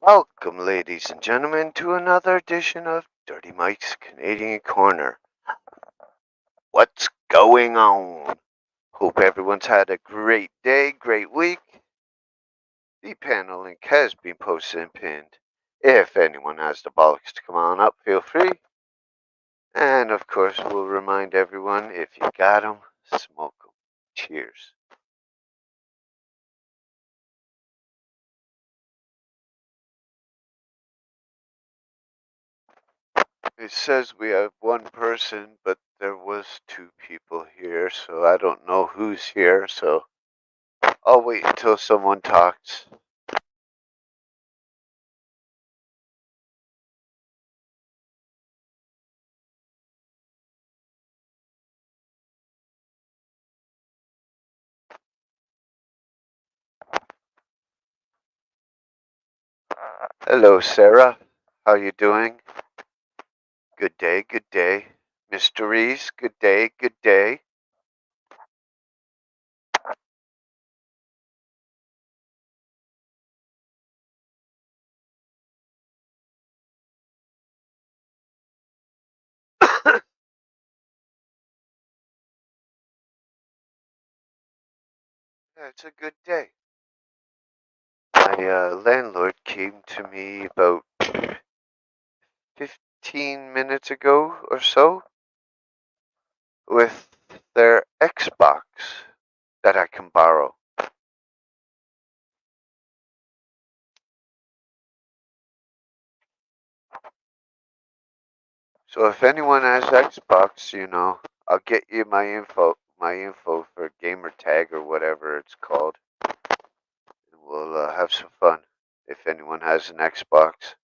Welcome, ladies and gentlemen, to another edition of Dirty Mike's Canadian Corner. What's going on? Hope everyone's had a great day, great week. The panel link has been posted and pinned. If anyone has the bollocks to come on up, feel free. And of course, we'll remind everyone if you got 'em, smoke 'em. Cheers. It says we have one person, but there was two people here, so I don't know who's here, so I'll wait until someone talks. Hello, Sarah. How you doing? Good day, good day. Mr. Reese, good day, good day. Yeah, it's a good day. My landlord came to me about 15 minutes ago or so with their Xbox that I can borrow. So if anyone has Xbox, I'll get you my info for gamer tag or whatever it's called. And we'll have some fun if anyone has an Xbox.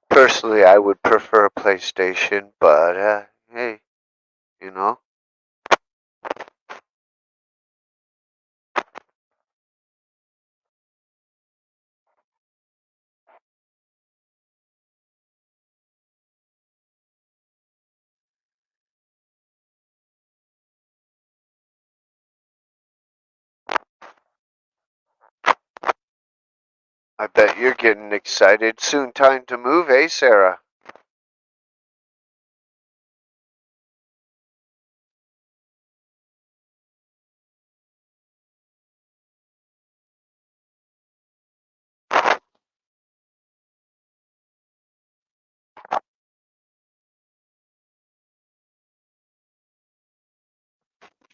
Personally, I would prefer a PlayStation, but hey, you know. I bet you're getting excited. Soon time to move, eh, Sarah?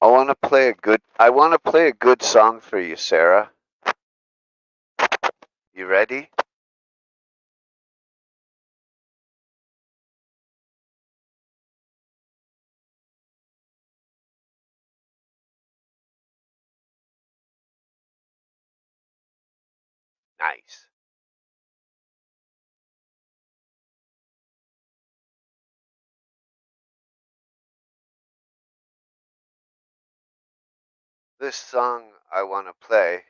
I want to play a good song for you, Sarah. You ready? Nice. This song I want to play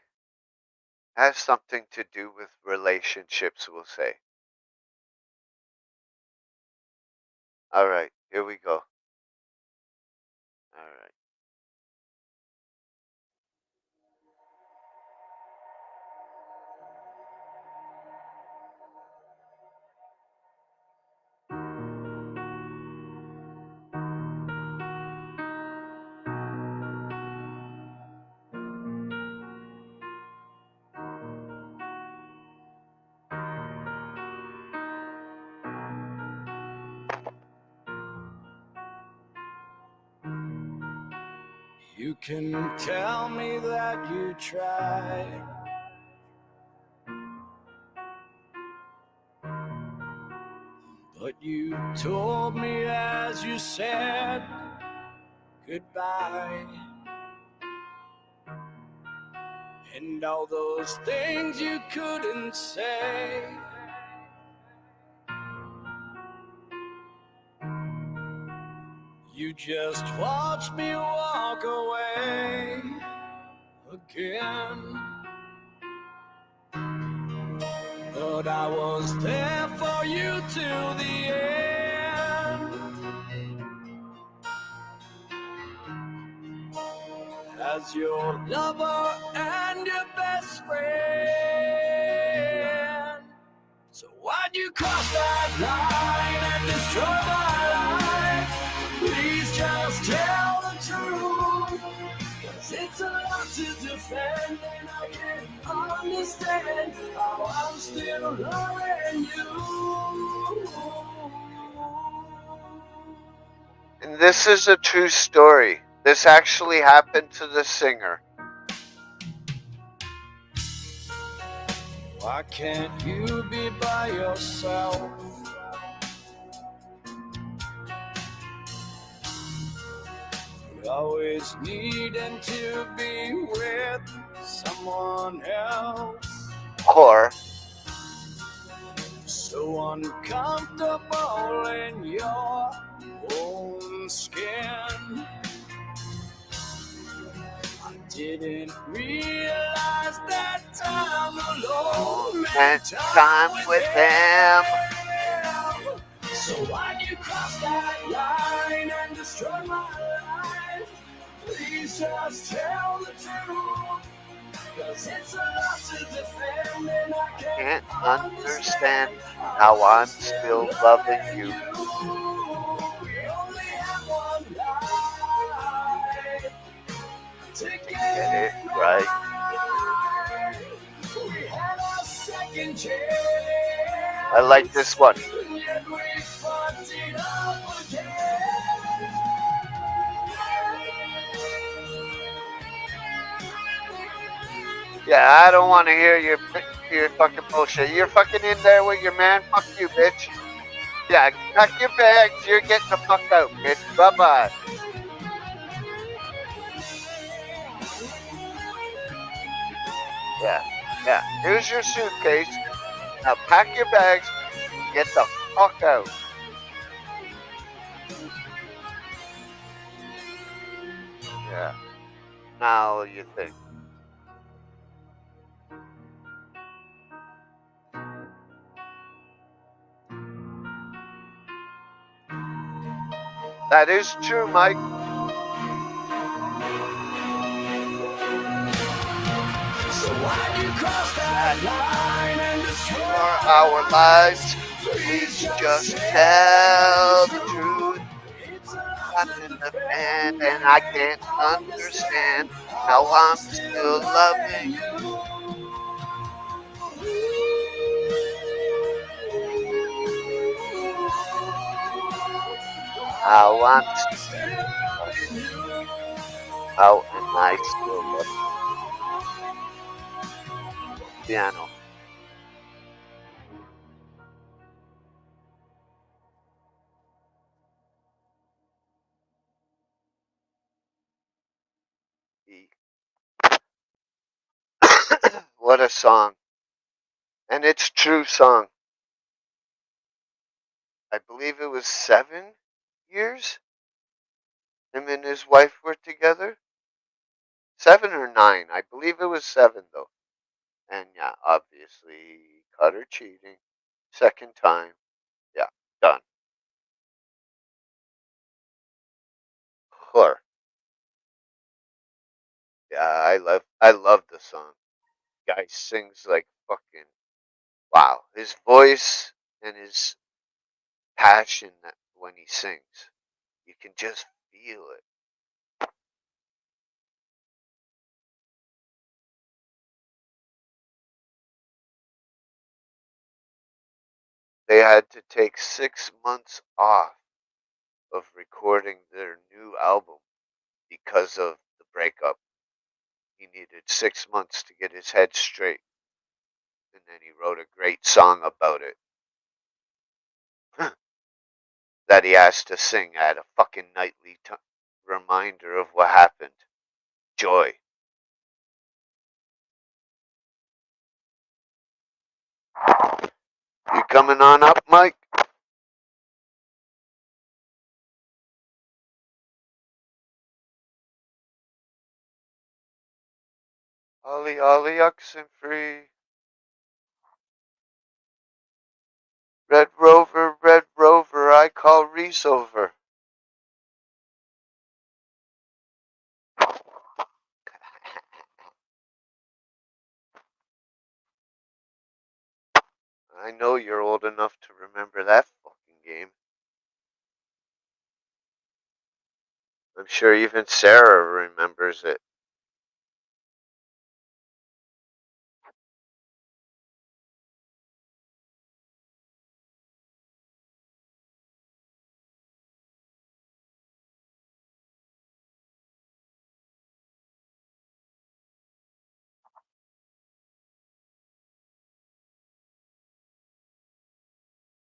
has something to do with relationships, we'll say. All right, here we go. All right. You can tell me that you tried, but you told me as you said goodbye. And all those things you couldn't say, you just watched me walk away again. But I was there for you till the end. as your lover and your best friend. So why'd you cross that line and destroy my life? Please just tell the truth, 'cause it's a lot to defend, and I can't understand how I'm still loving you. And this is a true story. This actually happened to the singer. Why can't you be by yourself? You're always needing to be with someone else. Or So uncomfortable in your own skin. I didn't realize that time alone meant time with them. So why'd you cross that line and destroy my life? Please just tell the truth, 'cause it's a lot to defend, and I can't understand how I'm still loving you. We only have one life to get it right. We had our second chance. I like this one. Yet we fucked it up again. Yeah, I don't want to hear your fucking bullshit. You're fucking in there with your man. Fuck you, bitch. Yeah, pack your bags. You're getting the fuck out, bitch. Bye-bye. Yeah. Here's your suitcase. Now pack your bags. Get the fuck out. Yeah. Now you think. That is true, Mike. So why'd you cross that line and destroy our lives? Please just tell the truth. I'm in the band and I can't understand how I'm still loving you. How I'm still loving you. How am I still loving you? Piano. What a song. And it's a true song. I believe it was 7 years him and his wife were together. 7 or 9. I believe it was 7 though. And yeah, obviously caught her cheating. Second time. Yeah, done. Her. Yeah, I love the song. Guy sings like fucking wow. His voice and his passion that when he sings. You can just feel it. They had to take 6 months off of recording their new album because of the breakup. He needed 6 months to get his head straight. And then he wrote a great song about it. That he has to sing at a fucking nightly reminder of what happened. Joy. You coming on up, Mike? Ollie, Ollie, oxen free. Red Rover, I call Reese over. I know you're old enough to remember that fucking game. I'm sure even Sarah remembers it.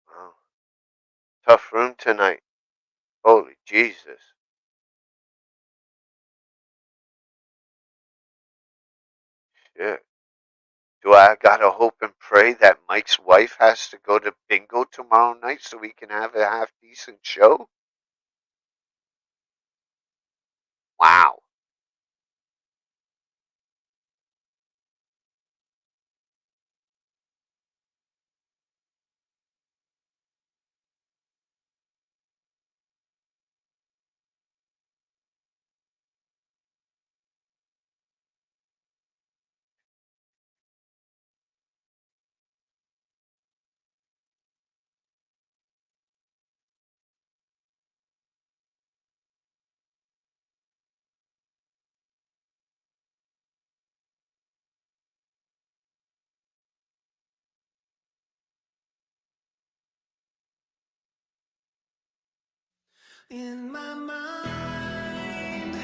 Wow. Tough room tonight. Holy Jesus. Shit. Do I gotta hope and pray that Mike's wife has to go to bingo tomorrow night so we can have a half decent show? Wow. In my mind,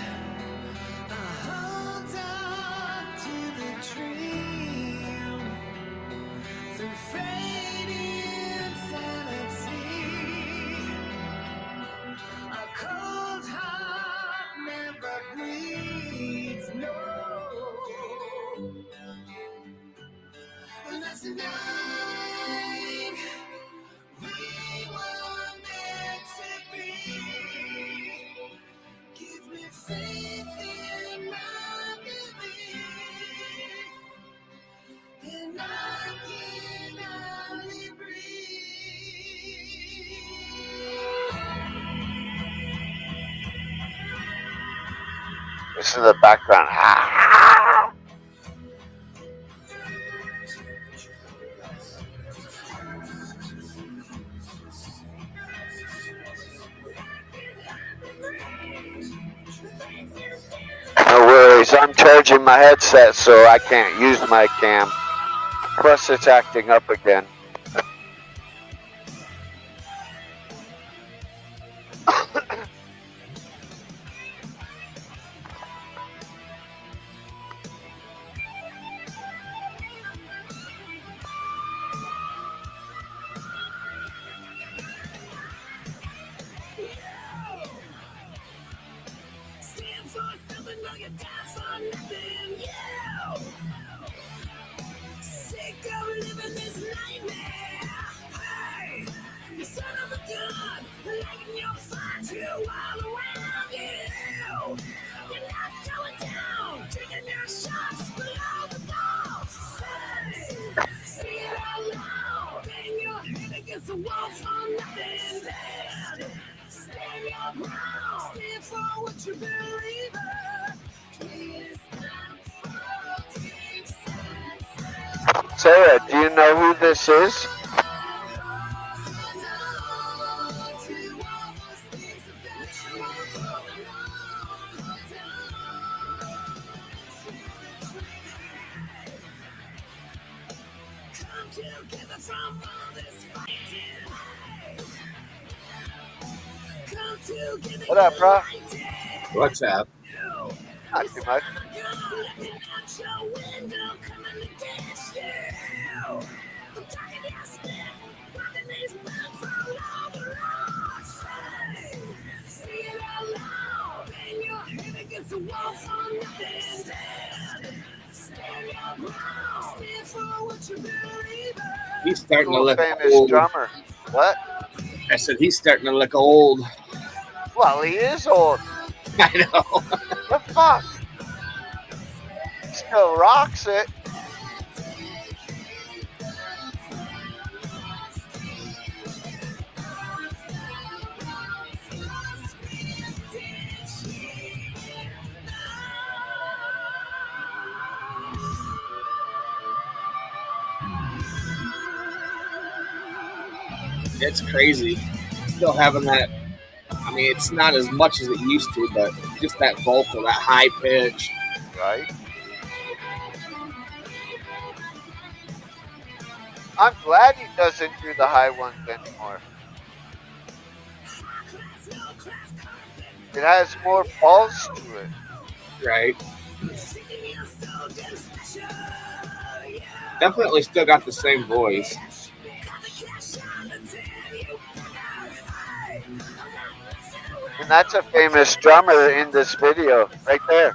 I hold on to the dream through fading sanity. A cold heart never bleeds, no. And that's the night we were meant to be. Give me faith in my belief, and I can only Listen to the background. Ah! No worries, I'm charging my headset so I can't use my cam. Plus it's acting up again. stand for something, no, you die for nothing. You sick of living this nightmare. Hey, you son of a gun, lighting your fire to all around you. You're not going down, taking your shots below the ball. Say it out loud, bang your head against the wall for nothing. Stand your ground, stand for what you believe in. Sarah, do you know who this is? What up, bro? What's up? Not too much. He's starting to Cool look famous old. drummer. What? I said he's starting to look old. Well, he is old. I know. The fuck? He still rocks it. It's crazy. Still having that. I mean, it's not as much as it used to, but just that vocal, that high pitch. Right? I'm glad he doesn't do the high ones anymore. It has more balls to it. Right. Definitely still got the same voice. And that's a famous drummer in this video, right there.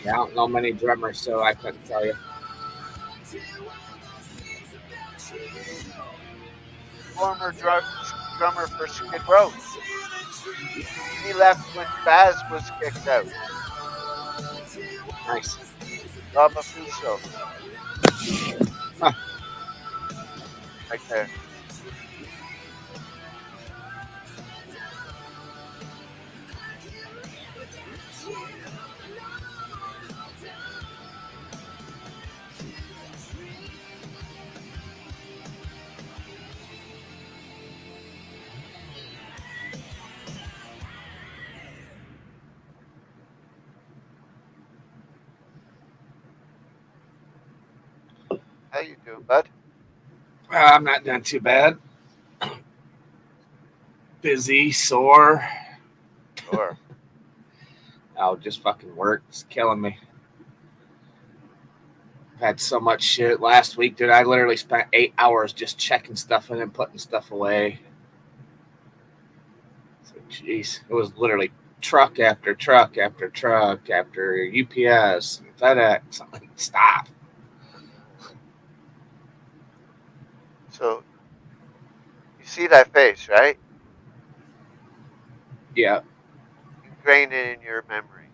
Yeah, I don't know many drummers, so I couldn't tell you. Former drummer for Skid Row. He left when Baz was kicked out. Nice. Rob Afuso. Huh. Right there. How you doing, bud? I'm not doing too bad. Busy, sore. Sure. Oh, just fucking work. It's killing me. I've had so much shit last week, dude. I literally spent 8 hours just checking stuff in and putting stuff away. So, jeez, it was literally truck after truck after truck after UPS and FedEx. I'm like, stop. So you see that face, right? Yeah. Ingrain it in your memory.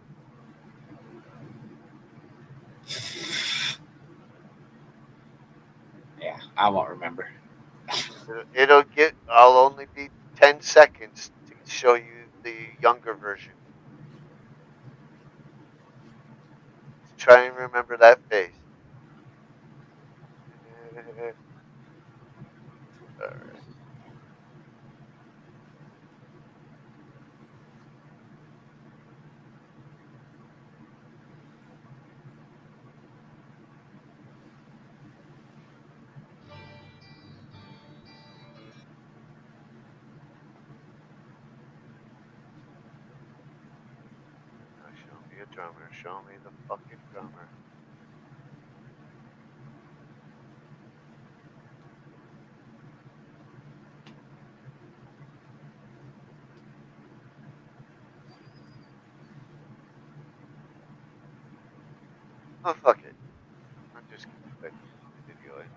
Yeah, I won't remember. It'll get. I'll only be 10 seconds to show you the younger version. Try and remember that face. All right. Now show me a drummer. Show me the fucking drummer. Oh, fuck it. I'm just gonna put the video in.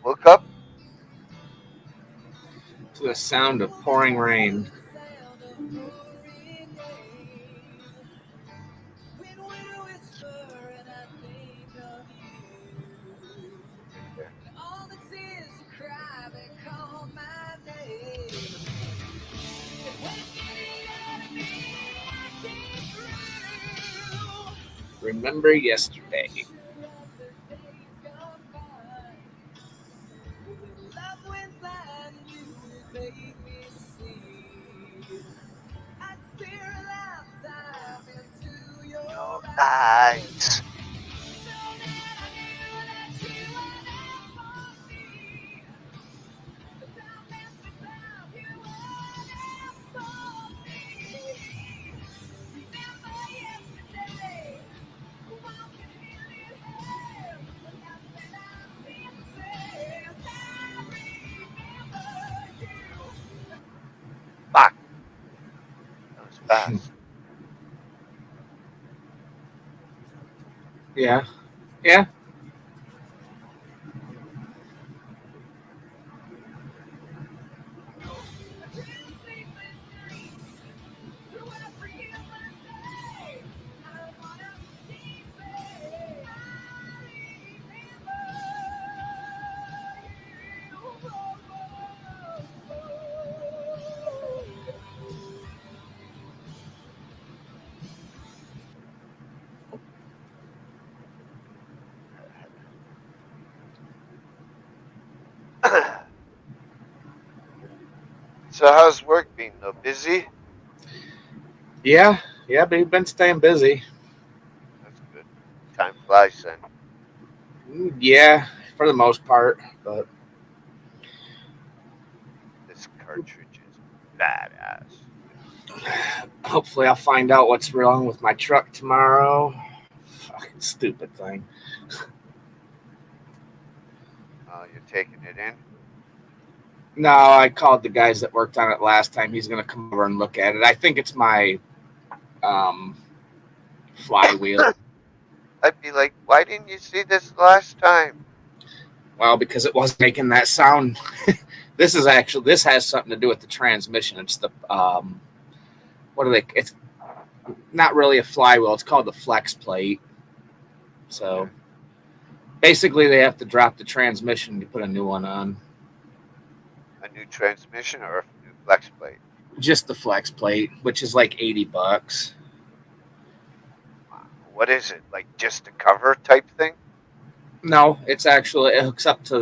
Look up. To the sound of pouring rain. Right there. Remember yesterday. Your eyes. Fuck. That was fast. Yeah. Yeah. So how's work been? No busy? Yeah, but we've been staying busy. That's good. Time flies then. Yeah, for the most part. But This cartridge is badass. hopefully, I'll find out what's wrong with my truck tomorrow. Fucking stupid thing. You're taking it in? No, I called the guys that worked on it last time. He's gonna come over and look at it. I think it's my um, flywheel. I'd be like, why didn't you see this last time? Well, because it wasn't making that sound. This has something to do with the transmission. It's the what are they? It's not really a flywheel. It's called the flex plate. So basically, they have to drop the transmission to put a new one on. A new transmission or a new flex plate? Just the flex plate, which is like $80. What is it? Like just a cover type thing? No, it's actually it hooks up in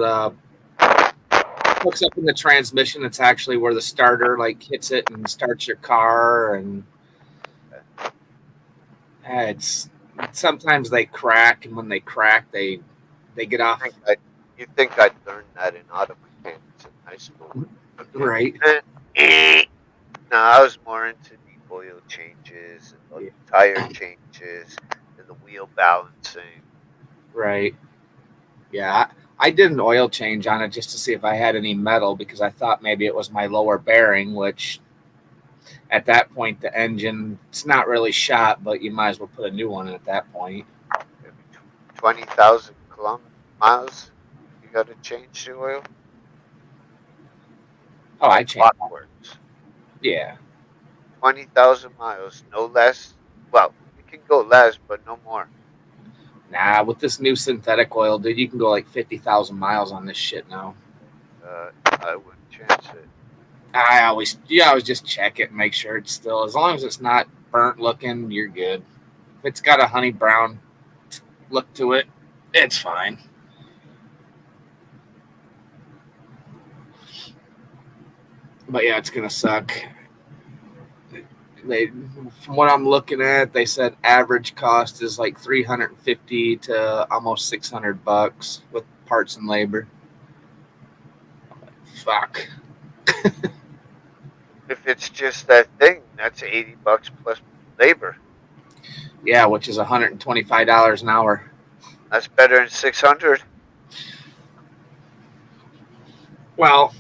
the transmission. It's actually where the starter like hits it and starts your car, and it's sometimes they crack, and when they crack, they get off. You think I'd learned that in auto mechanics in high school? Right. No, I was more into the oil changes and the tire changes and the wheel balancing. Right. Yeah, I did an oil change on it just to see if I had any metal because I thought maybe it was my lower bearing, which at that point the engine it's not really shot, but you might as well put a new one in at that point. Maybe 20,000 miles. You got to change the oil. Oh, I changed. Clockworks. Yeah. 20,000 miles, no less. Well, it can go less, but no more. Nah, with this new synthetic oil, dude, you can go like 50,000 miles on this shit now. I wouldn't chance it. You always just check it and make sure it's still, as long as it's not burnt looking, you're good. If it's got a honey brown look to it, it's fine. But yeah, it's gonna suck. From what I'm looking at, they said average cost is like $350 to almost $600 with parts and labor. Fuck. If it's just that thing, that's $80 plus labor. Yeah, which is $125 an hour. That's better than 600. Well,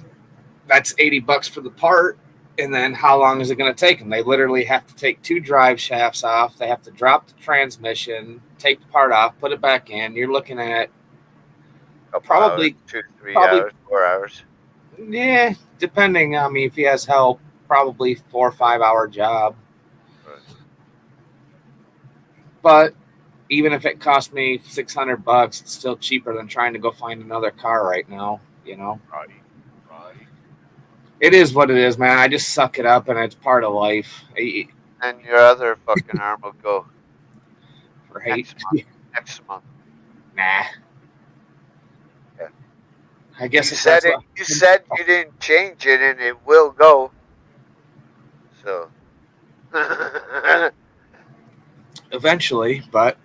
that's $80 for the part. And then how long is it going to take them? They literally have to take 2 drive shafts off. They have to drop the transmission, take the part off, put it back in. You're looking at probably 2, 3 hours, 4 hours. Yeah, depending. I mean, if he has help, probably 4 or 5 hour job. Right. But even if it cost me $600, it's still cheaper than trying to go find another car right now. You know. Right. It is what it is, man. I just suck it up, and it's part of life. And your other fucking arm will go Right? next month. Nah. Yeah. I guess you said it. You said you didn't change it, and it will go. So. Eventually, but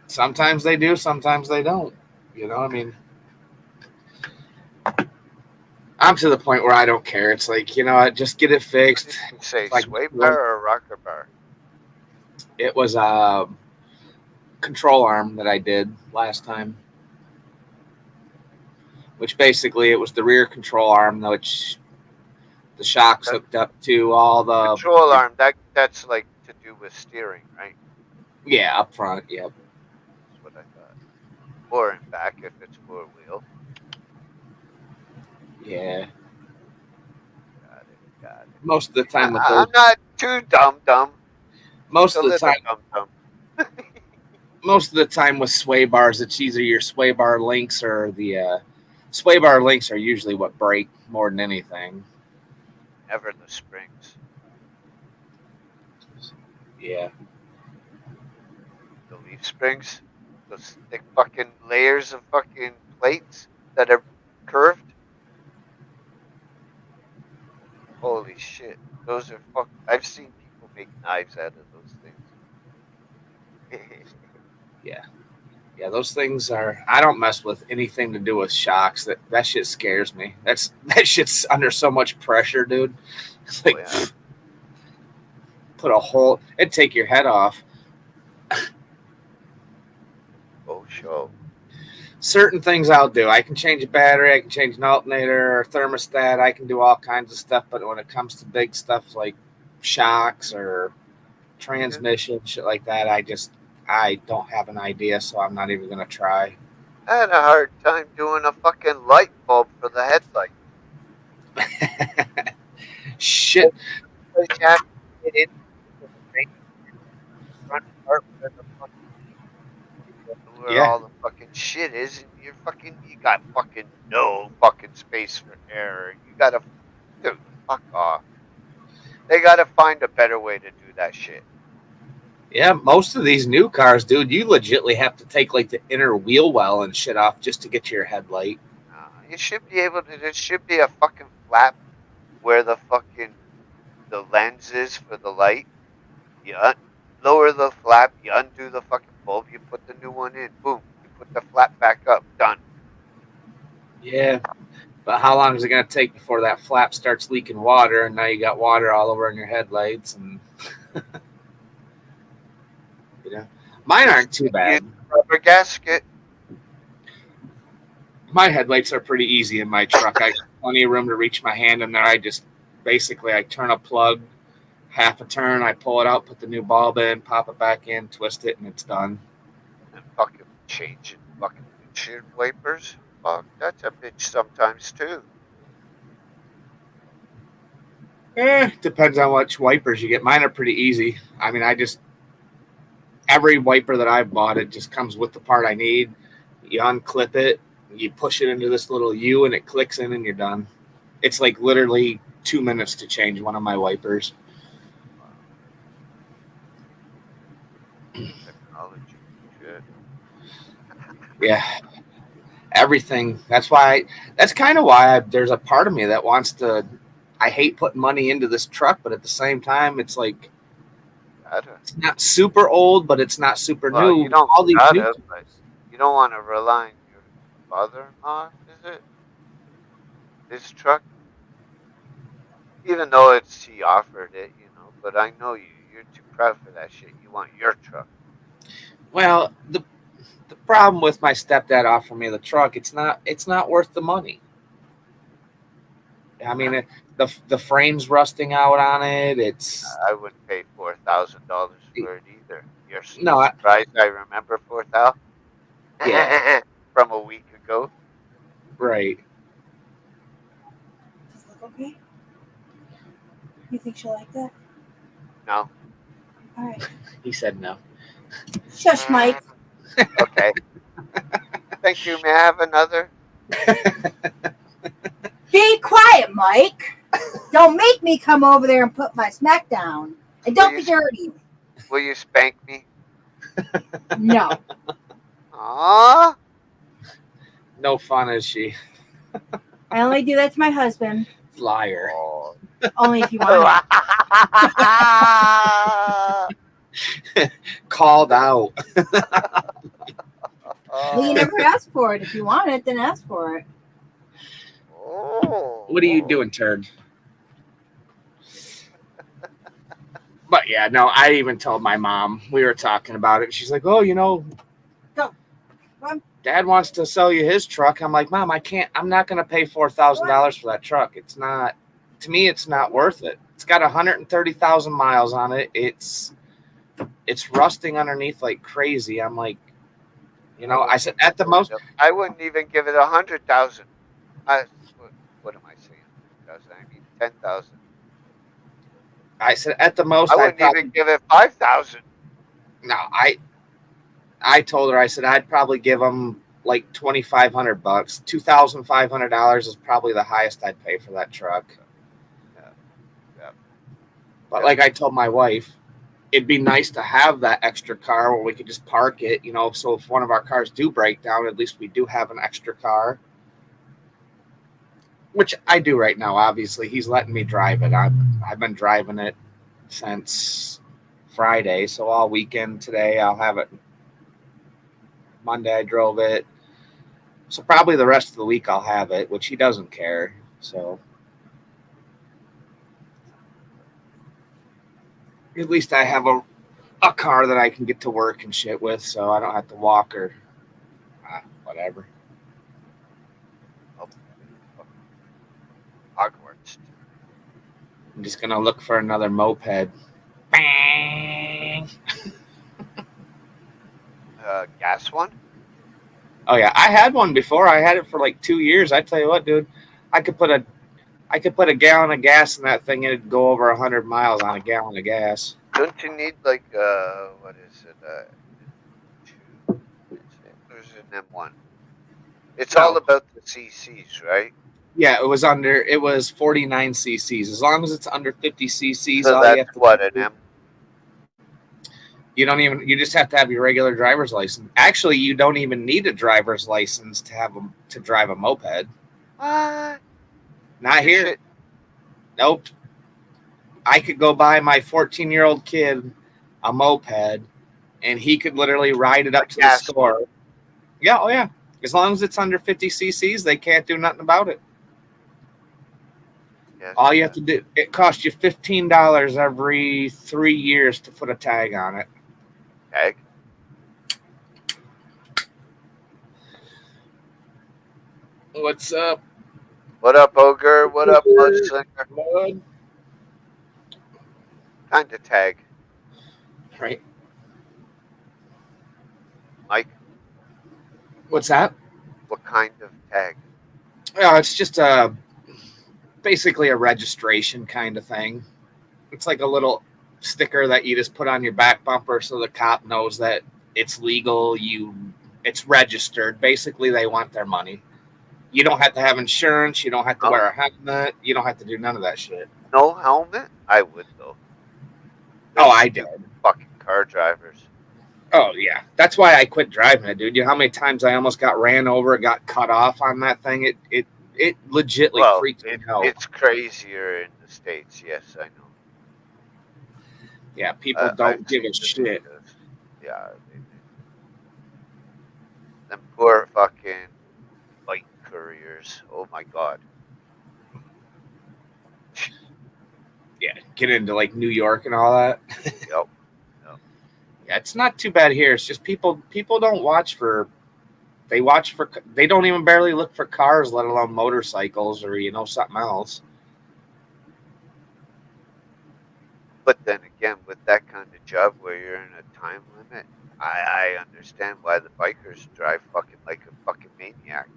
sometimes they do, sometimes they don't. You know, I mean. I'm to the point where I don't care. It's like, you know what, just get it fixed. What did you say, like, sway bar or rocker bar? It was a control arm that I did last time. Which basically it was the rear control arm, which the shocks hooked up to all the control arm. That's like to do with steering, right? Yeah, up front, yep. That's what I thought. Or in back if it's 4-wheel. Yeah. Got it. Most of the time with I'm not too dumb. Most of the time dumb. most of the time with sway bars, it's either your sway bar links or the sway bar links are usually what break more than anything. Never the springs. Yeah. The leaf springs. Those thick fucking layers of fucking plates that are curved. Holy shit. Those are fuck. I've seen people make knives out of those things. Yeah, those things are. I don't mess with anything to do with shocks. That shit scares me. That shit's under so much pressure, dude. It's like yeah. put a hole. It'd take your head off. Oh, show. Certain things I'll do. I can change a battery. I can change an alternator or thermostat. I can do all kinds of stuff. But when it comes to big stuff like shocks or transmission, shit like that, I don't have an idea, so I'm not even gonna try. I had a hard time doing a fucking light bulb for the headlight. Shit. You have to get in the main front part where the fucking where Yeah. all the fucking shit is, and you got fucking no fucking space for error. You gotta, dude, fuck off. They gotta find a better way to do that shit. Yeah, most of these new cars, dude, you legitly have to take like the inner wheel well and shit off just to get to your headlight. You should be able to. There should be a fucking flap where the lens is for the light. You lower the flap, you undo the fucking bulb, you put the new one in. Boom, you put the flap back up. Done. Yeah. But how long is it going to take before that flap starts leaking water and now you got water all over in your headlights? And you know, mine aren't too bad. Rubber gasket. My headlights are pretty easy in my truck. I got plenty of room to reach my hand in there. I turn a plug, half a turn, I pull it out, put the new bulb in, pop it back in, twist it, and it's done. And fucking changing fucking windshield wipers. Fuck, that's a bitch sometimes too. Depends on which wipers you get. Mine are pretty easy. I mean, every wiper that I've bought, it just comes with the part I need. You unclip it, you push it into this little U, and it clicks in, and you're done. It's like literally 2 minutes to change one of my wipers. Technology. Shit. Yeah, everything. That's kind of why there's a part of me that wants to. I hate putting money into this truck, but at the same time, it's like it's not super old, but it's not super new. You don't All these new but you don't want to rely on your father-in-law, is it? This truck? Even though he offered it, but I know you're too proud for that shit. You want your truck. Well, the problem with my stepdad offering me the truck, it's not worth the money. I mean, the frame's rusting out on it. I wouldn't pay $4,000 for it either. You're No, surprised I remember $4,000? Yeah. From a week ago. Right. Does it look okay? You think she'll like that? No. All right. He said no. Shush, Mike. Okay. Thank you. May I have another? Be quiet, Mike. Don't make me come over there and put my smack down. And don't be dirty. Will you spank me? No. Aww. No fun, is she? I only do that to my husband. Liar. Oh. Only if you want it. Called out. Well, you never asked for it. If you want it, then ask for it. Oh. What are you doing, turd? But yeah, no, I even told my mom. We were talking about it. She's like, "Oh, Go. Dad wants to sell you his truck." I'm like, "Mom, I can't. I'm not going to pay $4,000 for that truck. It's not. To me, it's not worth it. It's got 130,000 miles on it. It's rusting underneath like crazy." I'm like, I said at the most, I wouldn't even give it 100,000. What am I saying? 100,000. I mean 10,000. I said at the most, I wouldn't even give it 5,000. No, I told her, I said I'd probably give them like $2,500. $2,500 is probably the highest I'd pay for that truck. Yeah. But like I told my wife, it'd be nice to have that extra car where we could just park it, so if one of our cars do break down, at least we do have an extra car. which I do right now. Obviously, he's letting me drive it. I've been driving it since Friday, so all weekend today I'll have it. Monday I drove it, so probably the rest of the week I'll have it, which he doesn't care. So at least I have a car that I can get to work and shit with, so I don't have to walk or whatever. Hogwarts. I'm just gonna look for another moped. Bang! Gas one? Oh yeah, I had one before. I had it for like 2 years. I tell you what, dude, I could put a gallon of gas in that thing and it'd go over 100 miles on a gallon of gas. Don't you need like what is it? There's an M1. It's all about the CCs, right? Yeah, it was 49 cc's. As long as it's under 50 cc's, So all that's you have to what do, an M. you just have to have your regular driver's license. Actually, you don't even need a driver's license to drive a moped. What? Not here. Shit. Nope. I could go buy my 14-year-old kid a moped, and he could literally ride it up to the store. Yeah, oh yeah. As long as it's under 50 cc's, they can't do nothing about it. Yes, All you have to do, it costs you $15 every 3 years to put a tag on it. Tag? What's up? What up, Ogre? What up, Mudslinger? Mud? Kind of tag. Right. Mike, What's that? what kind of tag? Oh, it's just basically a registration kind of thing. It's like a little sticker that you just put on your back bumper so the cop knows that it's legal. It's registered. Basically, they want their money. You don't have to have insurance. You don't have to wear a helmet. You don't have to do none of that shit. No helmet? I would though. Oh, I did. Fucking car drivers. Oh yeah, that's why I quit driving it, dude. You know how many times I almost got ran over, got cut off on that thing? It legitly freaked me out. It's crazier in the States. Yes, I know. Yeah, people don't give a shit. Yeah. Them poor fucking bike couriers. Oh my god. Yeah, get into like New York and all that. Yep. Yeah, it's not too bad here. It's just people don't watch for. They don't even barely look for cars, let alone motorcycles or something else. But then again, with that kind of job where you're in a time limit, I understand why the bikers drive fucking like a fucking maniac.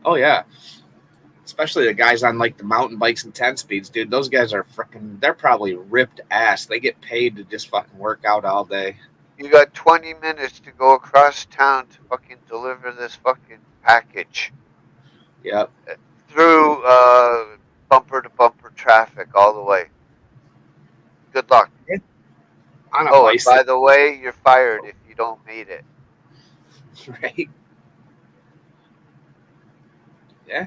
Oh yeah, especially the guys on like the mountain bikes and 10 speeds, dude. Those guys are they're probably ripped ass. They get paid to just fucking work out all day. You got 20 minutes to go across town to fucking deliver this fucking package. Yep. Through bumper to bumper traffic all the way. Good luck. On a and bicycle. by the way, you're fired if you don't meet it. Right. Yeah.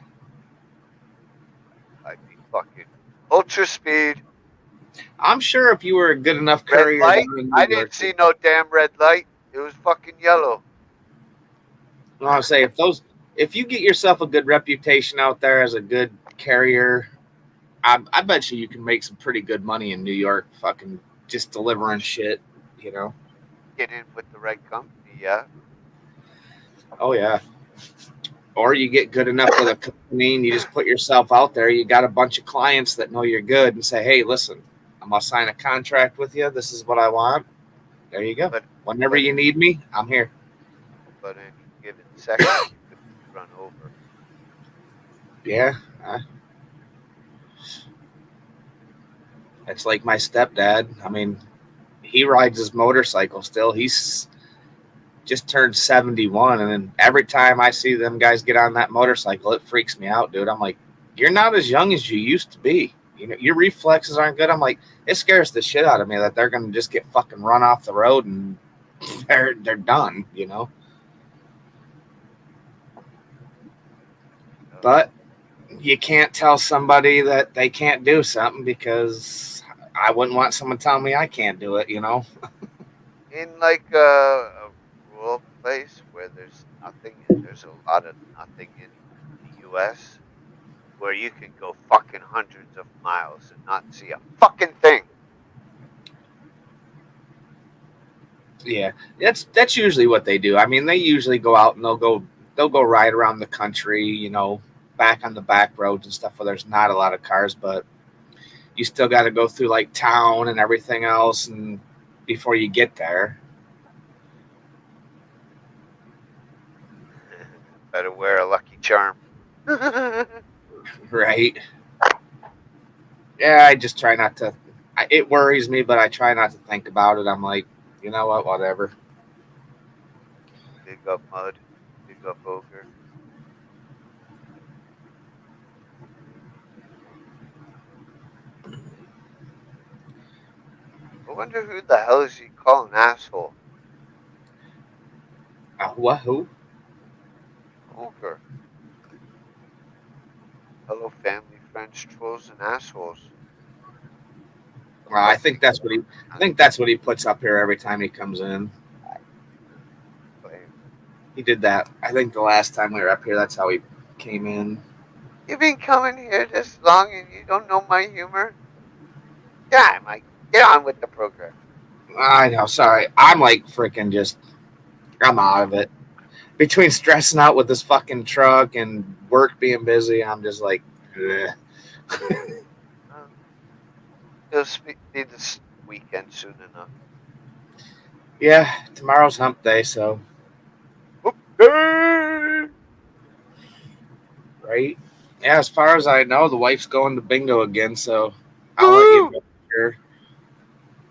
I'd be fucking ultra speed. I'm sure if you were a good enough Red courier, light? I didn't see no damn red light. It was fucking yellow. I want to say if you get yourself a good reputation out there as a good carrier, I bet you can make some pretty good money in New York, fucking just delivering shit, Get in with the right company, yeah. Oh yeah. Or you get good enough with a company and you just put yourself out there. You got a bunch of clients that know you're good and say, hey, listen, I'm going to sign a contract with you. This is what I want. There you go. Whenever you need me, I'm here. But in a given second, you could run over. Yeah. It's like my stepdad. I mean, he rides his motorcycle still. He's just turned 71, and then every time I see them guys get on that motorcycle, it freaks me out, dude. I'm like, you're not as young as you used to be. Your reflexes aren't good. I'm like, it scares the shit out of me that they're gonna just get fucking run off the road and they're done, But you can't tell somebody that they can't do something because I wouldn't want someone telling me I can't do it, you know? In like a rural place where there's nothing, and there's a lot of nothing in the U.S., where you can go fucking hundreds of miles and not see a fucking thing. Yeah, that's usually what they do. I mean, they usually go out and they'll go ride around the country, you know, back on the back roads and stuff where there's not a lot of cars, but you still got to go through like town and everything else, and before you get there. Better wear a Lucky Charm. Right? Yeah, I just try not to. It worries me, but I try not to think about it. I'm like, you know what, whatever. Big up Mud. Big up Ogre. I wonder who the hell is he calling asshole? What? Who? Ogre. Hello, family, friends, trolls, and assholes. Well, I think that's what he. I think that's what he puts up here every time he comes in. He did that. I think the last time we were up here, that's how he came in. You've been coming here this long and you don't know my humor? Yeah, Mike. Get on with the program. I know. Sorry, I'm like freaking just. I'm out of it. Between stressing out with this fucking truck and work being busy, I'm just like, ugh. It'll be this weekend soon enough. Yeah, tomorrow's hump day, so Okay. right. Yeah, as far as I know, the wife's going to bingo again, so I'll let you know. Sure.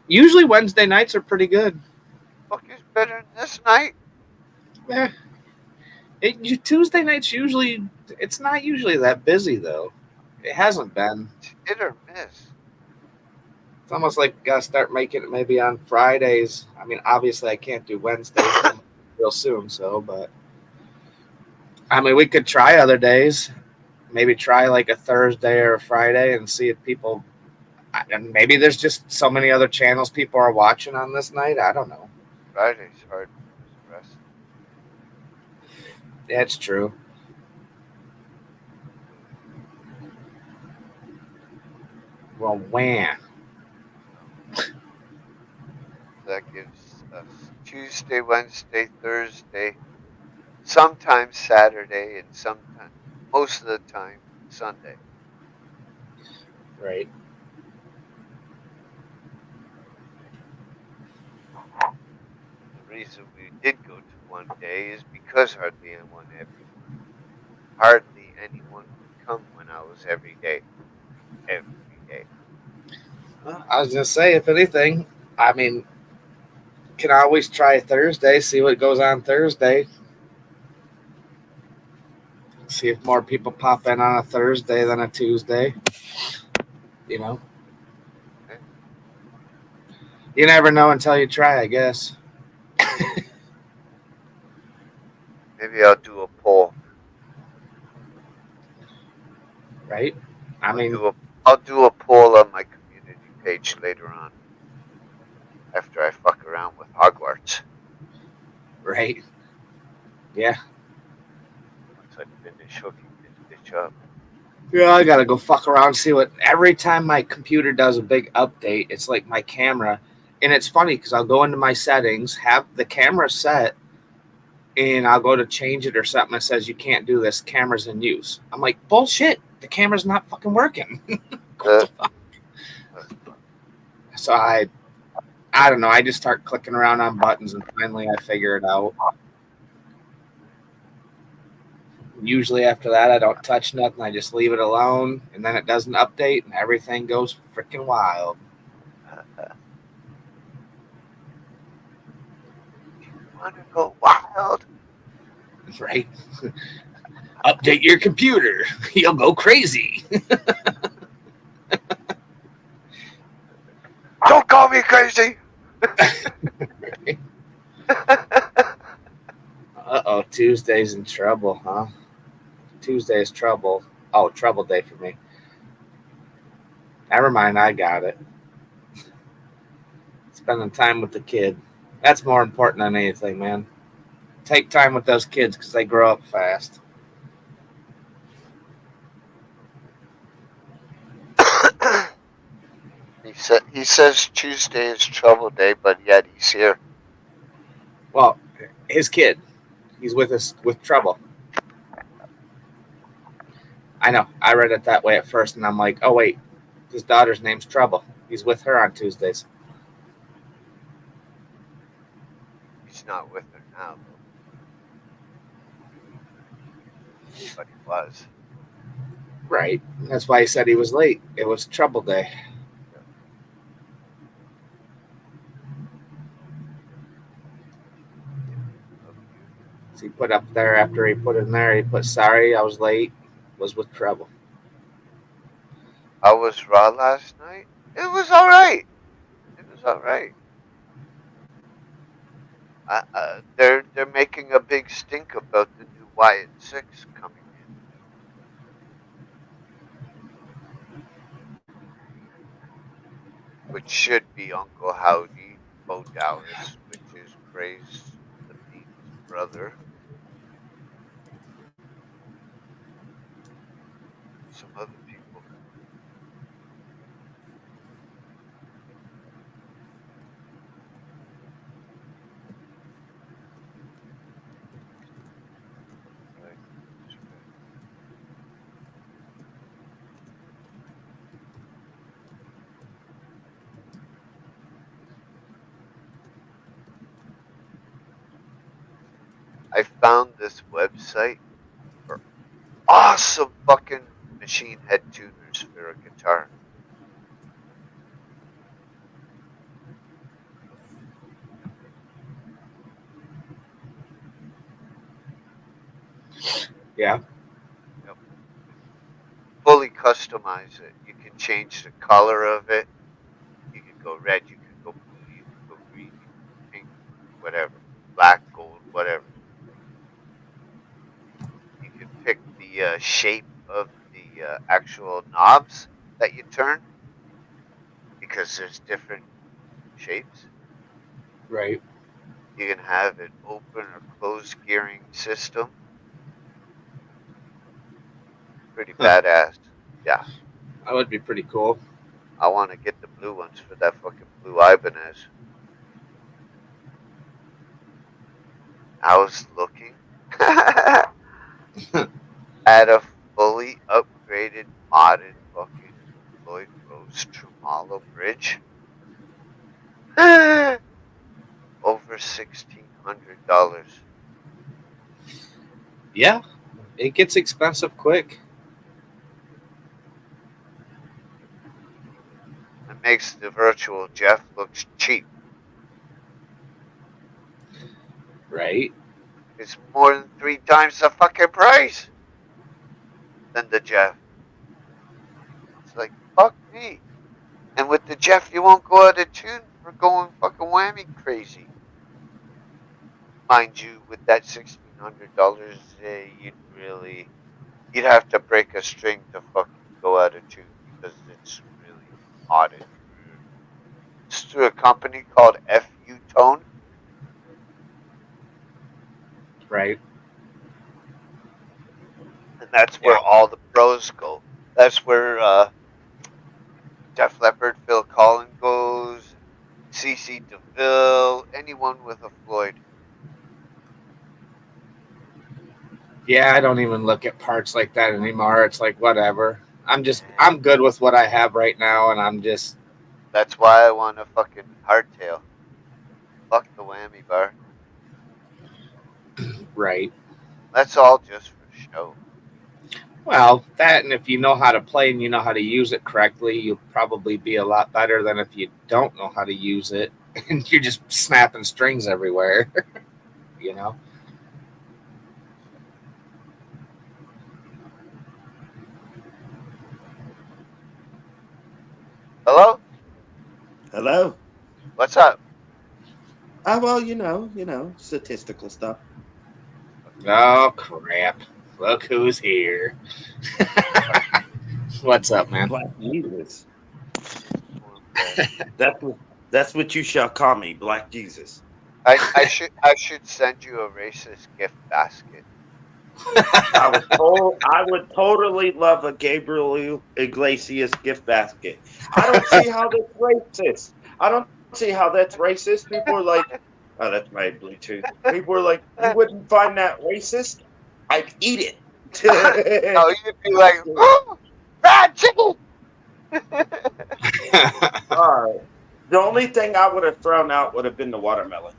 Usually Wednesday nights are pretty good. Fuck is better than this night? Yeah. Tuesday nights usually it's not usually that busy though. It hasn't been. It's hit or miss. It's almost like we gotta start making it maybe on Fridays. I mean, obviously I can't do Wednesdays real soon, so but I mean we could try other days. Maybe try like a Thursday or a Friday and see if people and maybe there's just so many other channels people are watching on this night. I don't know. Friday's hard for us. That's true. Well, wham. That gives us Tuesday, Wednesday, Thursday, sometimes Saturday, and sometimes, most of the time, Sunday. Right. The reason we did go to one day is because hardly anyone would come when I was every day. Every day. I was gonna say, if anything, I mean, can always try Thursday, see what goes on Thursday. See if more people pop in on a Thursday than a Tuesday. You know? Okay. You never know until you try, I guess. Maybe I'll do a poll. Right? I mean, I'll do a poll on my community page later on. After I fuck around with Hogwarts. right? Yeah. Once I finish hooking this bitch up. Yeah, I gotta go fuck around and see what. Every time my computer does a big update, it's like my camera. And it's funny because I'll go into my settings, have the camera set, and I'll go to change it or something that says you can't do this, camera's in use. I'm like, bullshit, the camera's not fucking working. What the fuck? So I don't know, I just start clicking around on buttons and finally I figure it out. Usually after that I don't touch nothing, I just leave it alone and then it doesn't update and everything goes freaking wild. You want to go wild? Right? Update your computer. You'll go crazy. Don't call me crazy. Uh-oh, Tuesday's in trouble, huh? Tuesday's trouble. Oh, trouble day for me. Never mind, I got it. Spending time with the kid. That's more important than anything, man. Take time with those kids because they grow up fast. he says Tuesday is trouble day, but yet he's here. Well, his kid, he's with us with trouble. I know. I read it that way at first, and I'm like, oh wait, his daughter's name's Trouble. He's with her on Tuesdays. He's not with her now, though. But he was. Right. That's why he said he was late. It was trouble day. So he put up there after he put in there, he put sorry, I was late, was with trouble. I was Raw last night. It was all right. It was all right. They're making a big stink about the new Wyatt 6 coming in, which should be Uncle Howdy Bo Dallas, which is Gray's the Fiend's brother. Some other people. I found this website for awesome fucking machine head tuners for a guitar. Yeah. Yep. Fully customize it. You can change the color of it. You can go red, you can go blue, you can go green, you can go pink, whatever. Black, gold, whatever. You can pick the shape of the actual knobs that you turn, because there's different shapes. Right. You can have an open or closed gearing system. Pretty badass. Yeah. That would be pretty cool. I want to get the blue ones for that fucking blue Ibanez. I was looking at a fully upgraded, modded fucking Lloyd Rose Tremolo bridge. Over $1,600. Yeah. It gets expensive quick. It makes the virtual Jeff look cheap. Right. It's more than 3 times the fucking price than the Jeff. It's like, fuck me. And with the Jeff, you won't go out of tune for going fucking whammy crazy. Mind you, with that $1,600, you'd have to break a string to fucking go out of tune, because it's really modded. It's through a company called FU Tone. Right. And that's where all the pros go. That's where Def Leppard, Phil Collins goes, CC DeVille, anyone with a Floyd. Yeah, I don't even look at parts like that anymore. It's like whatever. I'm good with what I have right now, and I'm just. That's why I want a fucking hardtail. Fuck the whammy bar. Right. That's all just for show. Well, that, and if you know how to play and you know how to use it correctly, you'll probably be a lot better than if you don't know how to use it and you're just snapping strings everywhere. You know? Hello? Hello. What's up? Well, you know, statistical stuff. Oh, crap. Look who's here. What's up, man? Black Jesus. That's what you shall call me, Black Jesus. I should send you a racist gift basket. I would totally love a Gabriel Iglesias gift basket. I don't see how that's racist. I don't see how that's racist. People are like, oh, that's my Bluetooth. People are like, you wouldn't find that racist? I'd eat it. Oh, you'd be like, oh, fried chicken. All right. The only thing I would have thrown out would have been the watermelon.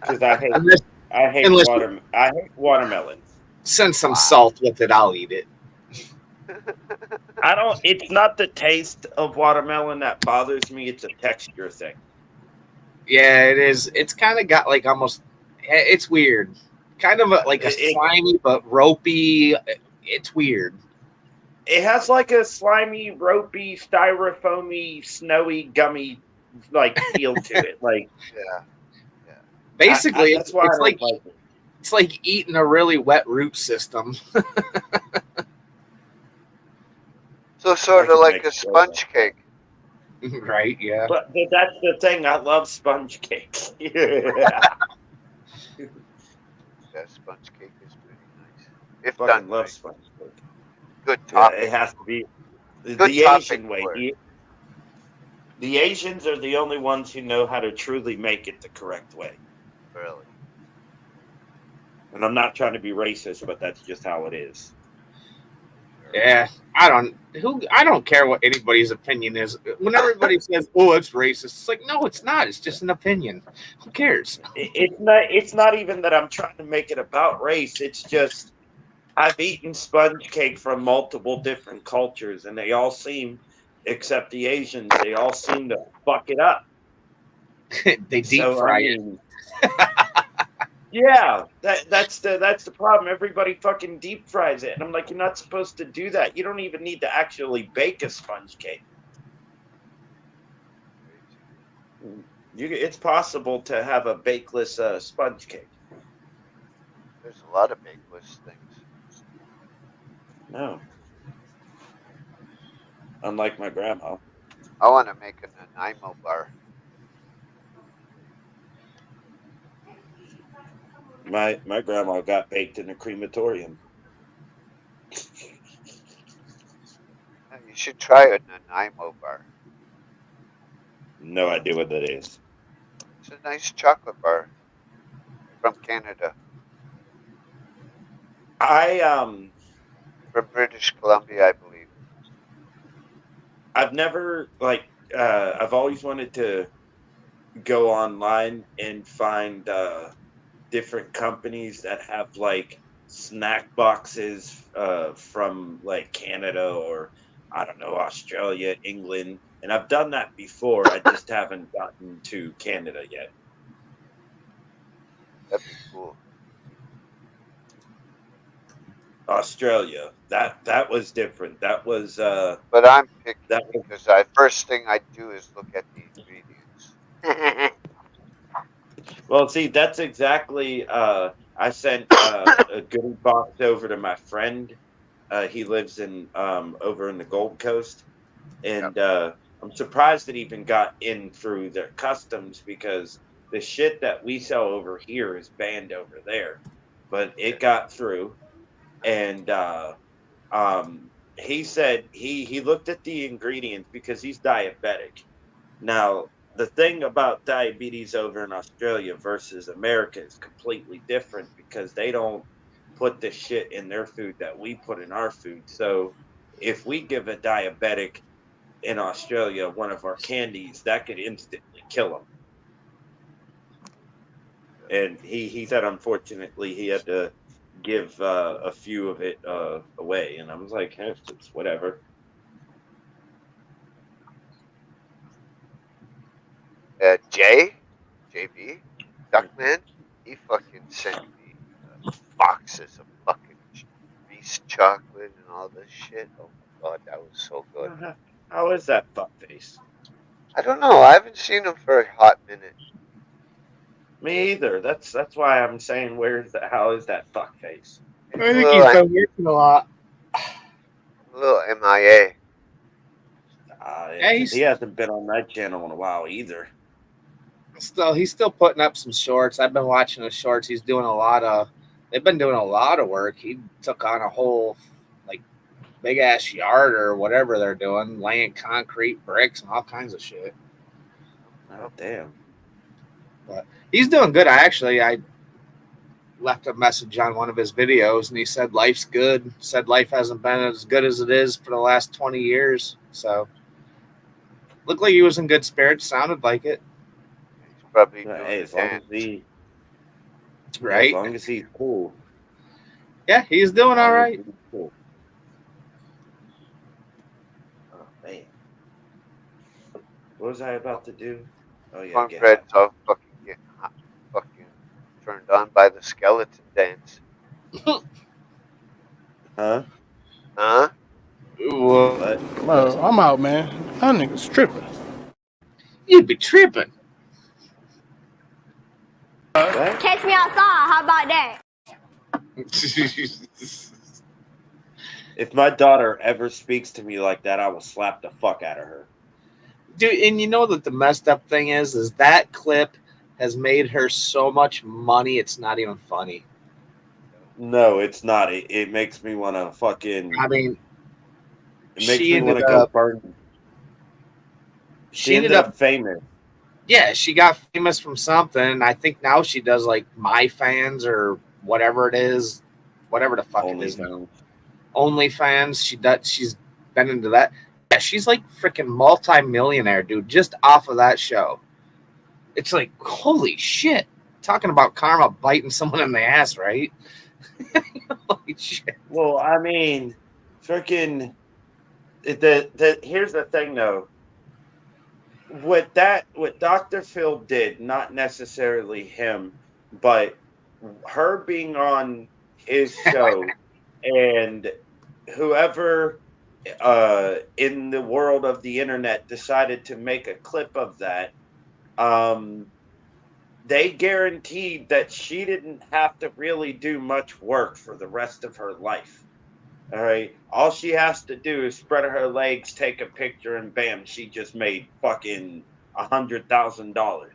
Because I hate watermelons. Send some salt with it. I'll eat it. It's not the taste of watermelon that bothers me. It's a texture thing. Yeah, it is. It's kind of got like almost. It's weird. Kind of like a slimy but ropey. It's weird. It has like a slimy, ropey, styrofoamy, snowy, gummy like feel to it. Like yeah. Basically, that's why it's like it. It's like eating a really wet root system. So sort of like a sponge cake. Right, yeah. But that's the thing. I love sponge cake. Yeah, sponge cake is pretty nice. If done love right. sponge cake. Good topping. It has to be the Good Asian way. for it. The Asians are the only ones who know how to truly make it the correct way. Really? And I'm not trying to be racist, but that's just how it is. Yeah, I don't care what anybody's opinion is. When everybody says, "Oh, it's racist," it's like, no, it's not. It's just an opinion. Who cares? It's not even that I'm trying to make it about race. It's just I've eaten sponge cake from multiple different cultures, and they all seem, except the Asians, they all seem to fuck it up. They deep fry it. Yeah, that's the problem. Everybody fucking deep fries it, and I'm like, you're not supposed to do that. You don't even need to actually bake a sponge cake. It's possible to have a bakeless sponge cake. There's a lot of bakeless things. No, unlike my grandma. I want to make a Nanaimo bar. My grandma got baked in a crematorium. You should try a Nanaimo bar. No idea what that is. It's a nice chocolate bar from Canada. From British Columbia, I believe. I've never I've always wanted to go online and find different companies that have like snack boxes from like Canada or I don't know, Australia, England, and I've done that before. I just haven't gotten to Canada yet. That'd be cool. Australia, that was different. That was but I'm picky because the first thing I do is look at the ingredients. Well, see, that's exactly. I sent a goodie box over to my friend. He lives in over in the Gold Coast, and I'm surprised it even got in through their customs because the shit that we sell over here is banned over there, but it got through, and he said he looked at the ingredients because he's diabetic. Now, the thing about diabetes over in Australia versus America is completely different because they don't put the shit in their food that we put in our food. So if we give a diabetic in Australia one of our candies, that could instantly kill them. And he said, unfortunately, he had to give a few of it away. And I was like, hey, it's whatever. JB, Duckman, he fucking sent me boxes of fucking Reese chocolate and all this shit. Oh my god, that was so good. How is that fuckface? I don't know. I haven't seen him for a hot minute. Me either. That's why I'm saying, how is that fuck face? I think he's been working a lot. A little MIA. Yeah, He hasn't been on that channel in a while either. He's still putting up some shorts. I've been watching his shorts. He's doing they've been doing a lot of work. He took on a whole like big ass yard or whatever they're doing, laying concrete, bricks, and all kinds of shit. Oh damn. But he's doing good. I left a message on one of his videos and he said life's good. Said life hasn't been as good as it is for the last 20 years. So looked like he was in good spirits, sounded like it. Probably Hey, as long as he's cool. Yeah, he's doing all right. Cool. Oh man, what was I about to do? Oh yeah, Cornbread's all fucking turned on by the skeleton dance. Huh? Huh? What? Well, I'm out, man. That nigga's tripping. You'd be tripping. What? Catch me outside. How about that? If my daughter ever speaks to me like that, I will slap the fuck out of her. Dude, and you know that the messed up thing is that clip has made her so much money, it's not even funny. No, it's not. It makes me want to fucking. I mean, it makes she me want ended to go up- burn. she ended up, famous. yeah, she got famous from something. I think now she does like My Fans or whatever it is, whatever the fuck it is. OnlyFans. She's been into that. Yeah, she's like freaking multi-millionaire, dude, just off of that show. It's like, holy shit. Talking about karma biting someone in the ass, right? Holy shit. Well, I mean, freaking. Here's the thing, though. What Dr. Phil did, not necessarily him, but her being on his show and whoever in the world of the internet decided to make a clip of that, they guaranteed that she didn't have to really do much work for the rest of her life. All right. All she has to do is spread her legs, take a picture, and bam, she just made fucking $100,000.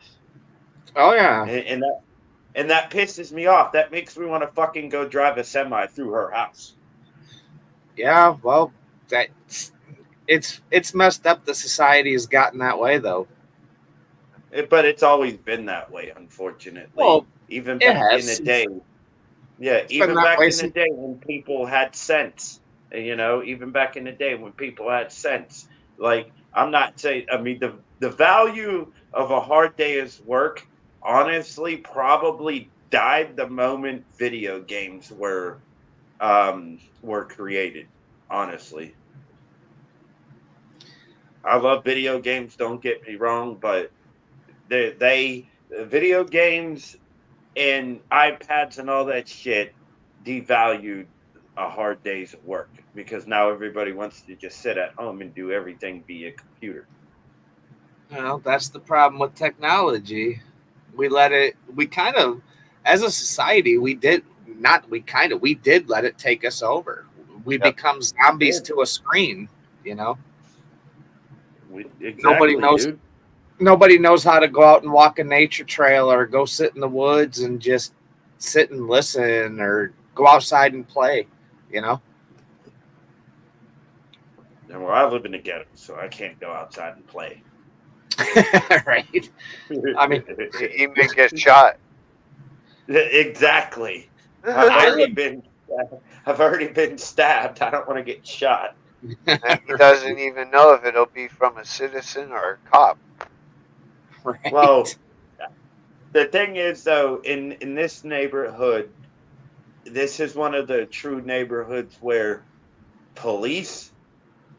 Oh, yeah. And that pisses me off. That makes me want to fucking go drive a semi through her house. Yeah, well, it's messed up. The society has gotten that way, though. But it's always been that way, unfortunately. Well, even back in the day. Yeah, even back in the day when people had sense. Even back in the day when people had sense. Like, I'm not saying, I mean, the value of a hard day's work, honestly, probably died the moment video games were created, honestly. I love video games, don't get me wrong, but video games and iPads and all that shit devalued a hard day's work because now everybody wants to just sit at home and do everything via computer. Well, that's the problem with technology. We kind of, as a society, we did let it take us over. We become zombies to a screen, Exactly, Nobody knows how to go out and walk a nature trail or go sit in the woods and just sit and listen or go outside and play, And well, I live in the ghetto, so I can't go outside and play. Right? I mean, he may get shot. Exactly. I've already been stabbed. I don't want to get shot. And he doesn't even know if it'll be from a citizen or a cop. right? Well, the thing is, though, in this neighborhood, this is one of the true neighborhoods where police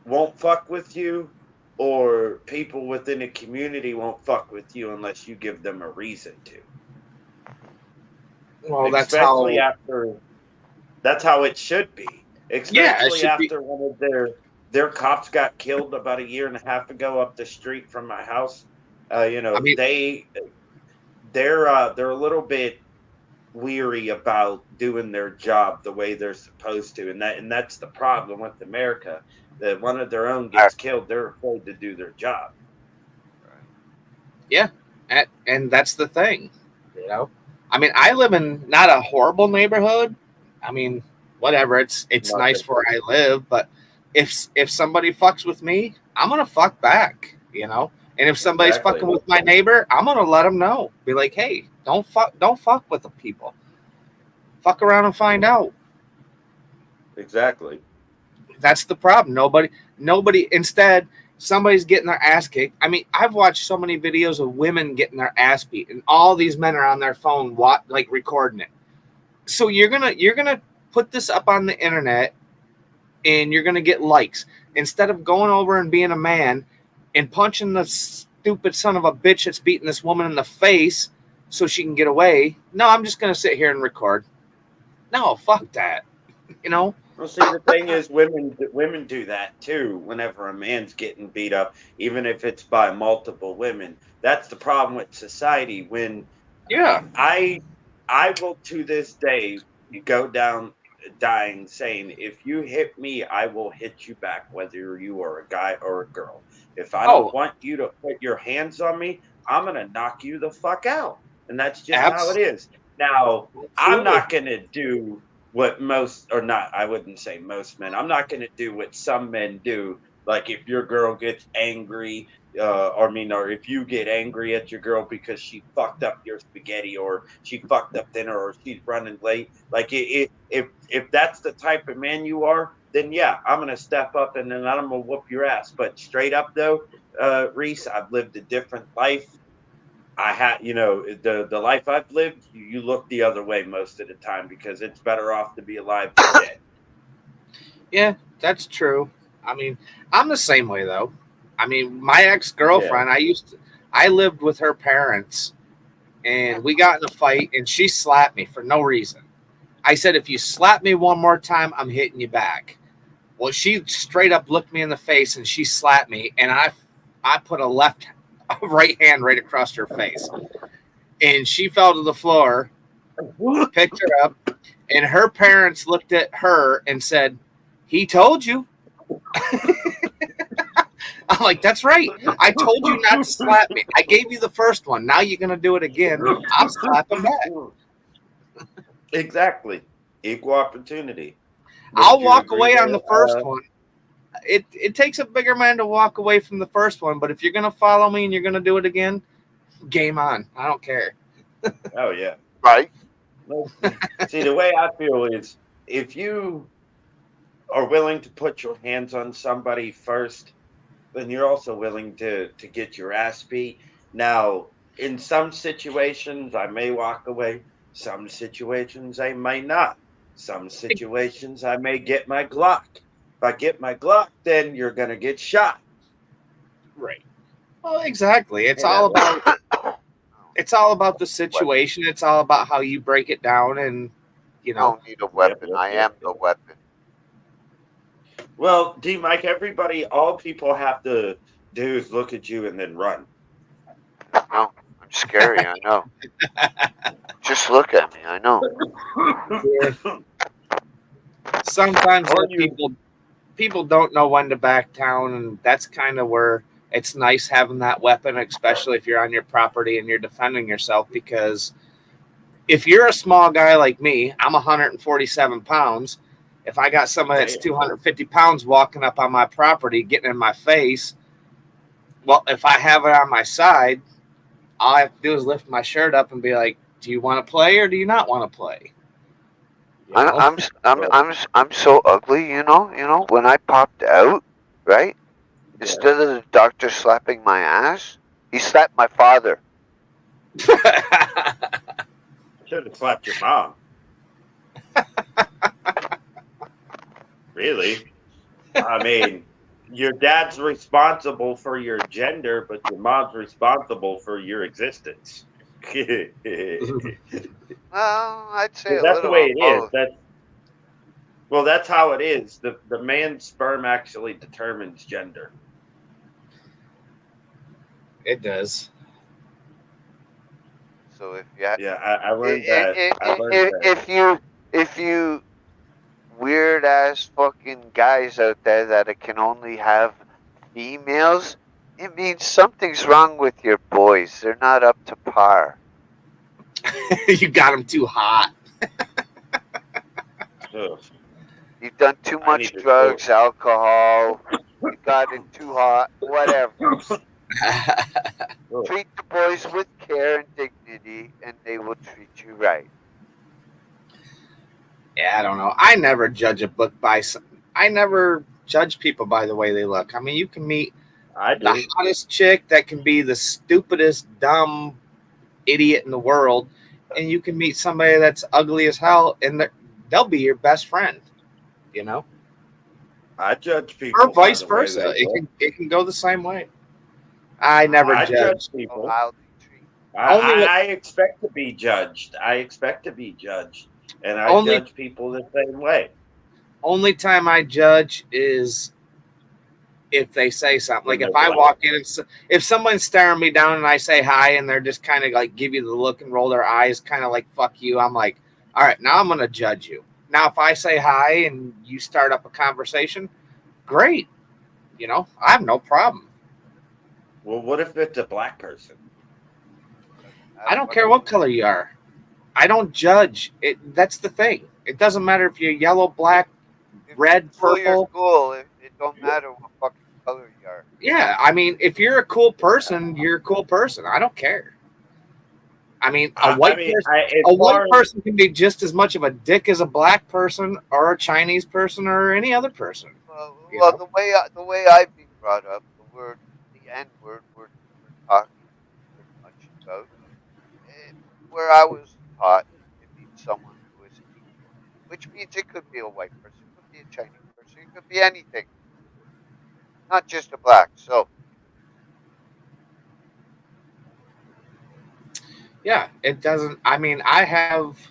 won't fuck with you or people within the community won't fuck with you unless you give them a reason to. Well, that's how it should be. Especially after one of their cops got killed about a year and a half ago up the street from my house. they're a little bit weary about doing their job the way they're supposed to, and that's the problem with America. That one of their own gets killed, they're afraid to do their job. Yeah, and that's the thing, you know. I mean, I live in not a horrible neighborhood. I mean, whatever. It's nice where I live, but if somebody fucks with me, I'm gonna fuck back, you know. And if somebody's fucking with my neighbor, I'm gonna let them know. Be like, hey, don't fuck with the people. Fuck around and find out. Exactly. That's the problem. Nobody. Instead, somebody's getting their ass kicked. I mean, I've watched so many videos of women getting their ass beat, and all these men are on their phone, like recording it. So you're gonna put this up on the internet, and you're gonna get likes instead of going over and being a man and punching the stupid son of a bitch that's beating this woman in the face so she can get away. No, I'm just gonna sit here and record. No, fuck that. You know. Well, see, the thing is, women do that too. Whenever a man's getting beat up, even if it's by multiple women, that's the problem with society. When I will to this day go down dying saying, if you hit me, I will hit you back, whether you are a guy or a girl. If I don't want you to put your hands on me, I'm gonna knock you the fuck out, and that's just how it is. Now, I'm not gonna do what I wouldn't say most men. I'm not going to do what some men do. Like if your girl gets angry, or if you get angry at your girl because she fucked up your spaghetti, or she fucked up dinner, or she's running late. Like if that's the type of man you are, then yeah, I'm going to step up and then I'm going to whoop your ass. But straight up though, Reese, I've lived a different life. I had, the life I've lived, you look the other way most of the time because it's better off to be alive than dead. Yeah, that's true. I mean, I'm the same way though. I mean, my ex-girlfriend, I lived with her parents and we got in a fight and she slapped me for no reason. I said, if you slap me one more time, I'm hitting you back. Well, she straight up looked me in the face and she slapped me, and I put a right hand right across her face, and she fell to the floor, picked her up, and her parents looked at her and said, he told you. I'm like, that's right. I told you not to slap me. I gave you the first one. Now you're going to do it again. I'm slapping back. Exactly. Equal opportunity. I'll walk away on the first one. It takes a bigger man to walk away from the first one, but if you're going to follow me and you're going to do it again, game on. I don't care. Oh, yeah. Right. See, the way I feel is if you are willing to put your hands on somebody first, then you're also willing to get your ass beat. Now, in some situations, I may walk away. Some situations, I may not. Some situations, I may get my Glock. If I get my Glock, then you're going to get shot. Right. Well, exactly. It's all about the situation. It's all about how you break it down, and I don't need a weapon. I am the weapon. Well, D Mike, all people have to do is look at you and then run. No, I'm scary, I know. Just look at me, I know. Sometimes people don't know when to back down, and that's kind of where it's nice having that weapon, especially if you're on your property and you're defending yourself, because if you're a small guy like me, I'm 147 pounds. If I got somebody that's 250 pounds walking up on my property, getting in my face, well, if I have it on my side, all I have to do is lift my shirt up and be like, do you want to play or do you not want to play? I'm so ugly, when I popped out, right? Yeah. Instead of the doctor slapping my ass, he slapped my father. Should have slapped your mom. Really? I mean, your dad's responsible for your gender, but your mom's responsible for your existence. Well, I'd say that's the way it is. That's how it is. The man's sperm actually determines gender. It does. So if you Yeah, I learned that. I learned that. if you weird ass fucking guys out there that it can only have females, it means something's wrong with your boys. They're not up to par. You got them too hot. Ugh. You've done too I much need to drugs, alcohol. You got it too hot. Whatever. Ugh. Treat the boys with care and dignity, and they will treat you right. Yeah, I don't know. I never judge a book by. I never judge people by the way they look. I mean, you can meet I do. the hottest chick that can be the stupidest, dumb idiot in the world, and you can meet somebody that's ugly as hell, and they'll be your best friend. You know, I judge people. or vice by the way versa. they look. It can go the same way. I never I judge. judge Oh, people. I'll be treated. Only- I expect to be judged. I expect to be judged, and I Only- judge people the same way. Only time I judge is if they say something. Like if I walk in and if someone's staring me down and I say hi and they're just kind of like give you the look and roll their eyes, kind of like fuck you, I'm like, all right, now I'm gonna judge you. Now if I say hi and you start up a conversation, great. You know, I have no problem. Well, what if it's a black person? I don't care what color you are. I don't judge. That's the thing. It doesn't matter if you're yellow, black, red, Cool, you're purple. cool. It don't matter what fucking color you are. Yeah, I mean, if you're a cool person, you're a cool person. I don't care. I mean, a white person can be just as much of a dick as a black person or a Chinese person or any other person. Well, the way I've been brought up, the N word, we're talking pretty much about. Where I was taught, it means someone who is equal, which means it could be a white person, it could be a Chinese person, it could be anything, not just a black. So yeah, it doesn't. I mean, I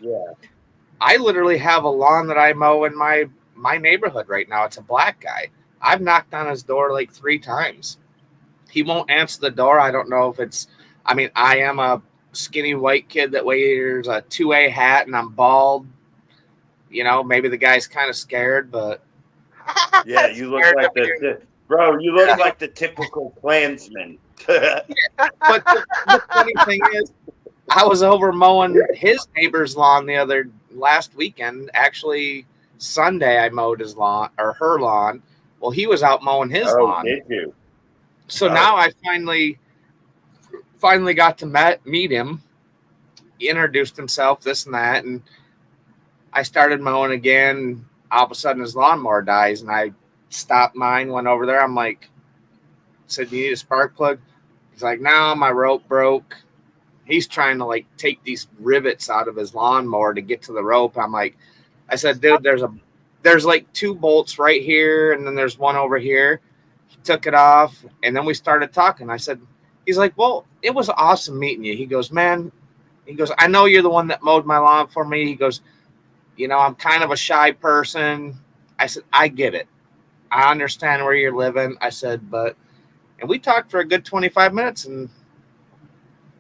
Yeah. literally have a lawn that I mow in my neighborhood right now. It's a black guy. I've knocked on his door like 3 times. He won't answer the door. I don't know if it's. I mean, I am a skinny white kid that wears a 2A hat and I'm bald. You know, maybe the guy's kind of scared, but Yeah, you look like bro. You look like the typical Klansman. But the funny thing is, I was over mowing his neighbor's lawn last weekend. Actually, Sunday I mowed his lawn or her lawn. Well, he was out mowing his lawn. Did you? So now I finally got to meet him. He introduced himself, this and that, and I started mowing again. All of a sudden, his lawnmower dies, and I stopped mine, went over there. I'm like, said, "Do you need a spark plug?" He's like, "No, my rope broke." He's trying to like take these rivets out of his lawnmower to get to the rope. I said, "Dude, there's like 2 bolts right here, and then there's one over here." He took it off, and then we started talking. He's like, "Well, it was awesome meeting you." He goes, "Man," he goes, "I know you're the one that mowed my lawn for me." He goes, "You know, I'm kind of a shy person." I said, "I get it. I understand where you're living." I said, and we talked for a good 25 minutes, and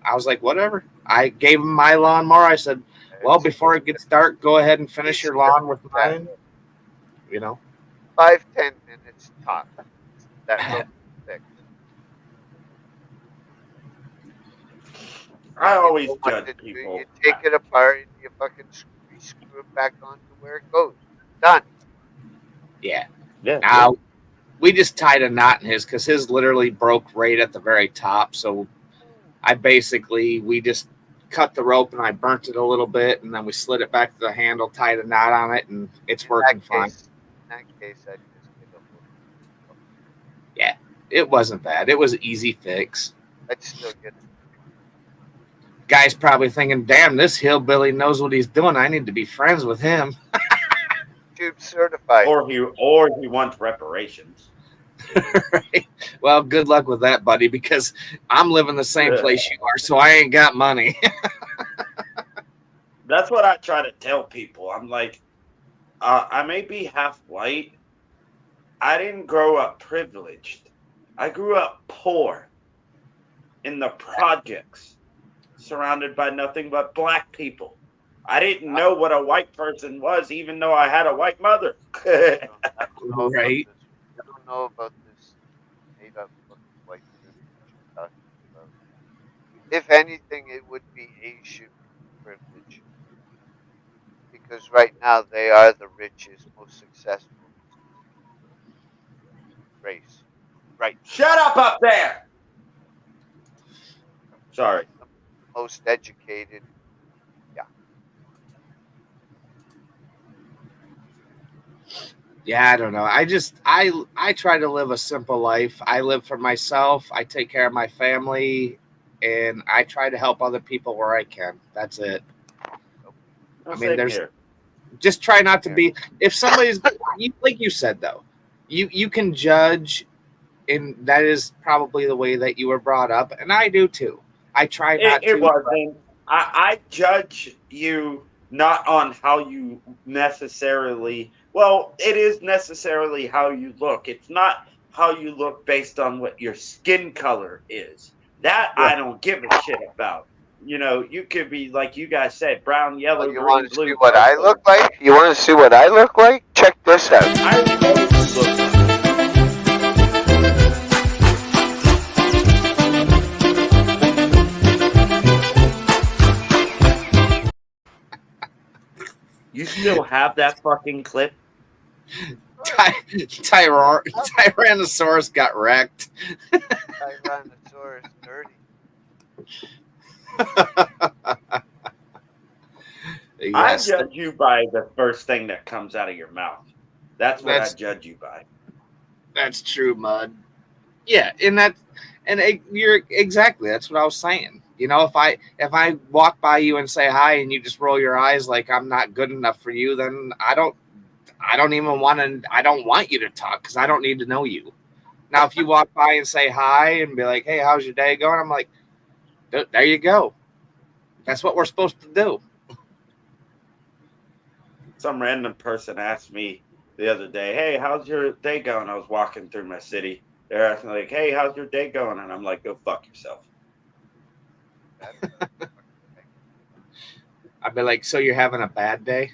I was like, whatever. I gave him my lawnmower. I said, well, before it gets dark, go ahead and finish your lawn with mine. You know, 5-10 minutes top. That will fix. I always You judge want to do- people. You take it apart and you fucking screw it back onto where it goes. Done. yeah. Yeah. Now, we just tied a knot in his because his literally broke right at the very top. So we just cut the rope and I burnt it a little bit, and then we slid it back to the handle, tied a knot on it, and it's working fine. In that case, I just get a little. Yeah, it wasn't bad. It was an easy fix. I'd still get it. Guy's probably thinking, damn, this hillbilly knows what he's doing. I need to be friends with him. Tube certified. Or he wants reparations. Right? Well, good luck with that, buddy, because I'm living the same place you are, so I ain't got money. That's what I try to tell people. I'm like, I may be half white. I didn't grow up privileged. I grew up poor in the projects. surrounded by nothing but black people. I didn't know what a white person was, even though I had a white mother. I don't know about Right. this. I don't know about this made up white privilege you're talking about. If anything, it would be Asian privilege because right now they are the richest, most successful race. Right, Shut up there! Sorry. most educated. Yeah, I don't know. I try to live a simple life. I live for myself. I take care of my family, and I try to help other people where I can. That's it. No, I mean, same here. just try not to be. If somebody's like you said though, you can judge, and that is probably the way that you were brought up, and I do too. I try not It to. wasn't. I judge you not on how you necessarily. Well, it is necessarily how you look. It's not how you look based on what your skin color is. That I don't give a shit about. You know, you could be like you guys said, brown, yellow, You green, want to see blue. what I purple. look like? You want to see what I look like? Check this out. I already know what you look like. You still have that fucking clip? Tyrannosaurus got wrecked. Tyrannosaurus dirty. Yes, I judge you by the first thing that comes out of your mouth. That's what I judge you by. that's true, Mud. Yeah, you're exactly. That's what I was saying. You know, if I walk by you and say hi and you just roll your eyes like I'm not good enough for you, then I don't even want to. I don't want you to talk because I don't need to know you. Now, if you walk by and say hi and be like, "Hey, how's your day going?" I'm like, "There you go. That's what we're supposed to do." Some random person asked me the other day, "Hey, how's your day going?" I was walking through my city. They're asking like, "Hey, how's your day going?" And I'm like, "Go fuck yourself." I'd be like, "So you're having a bad day?"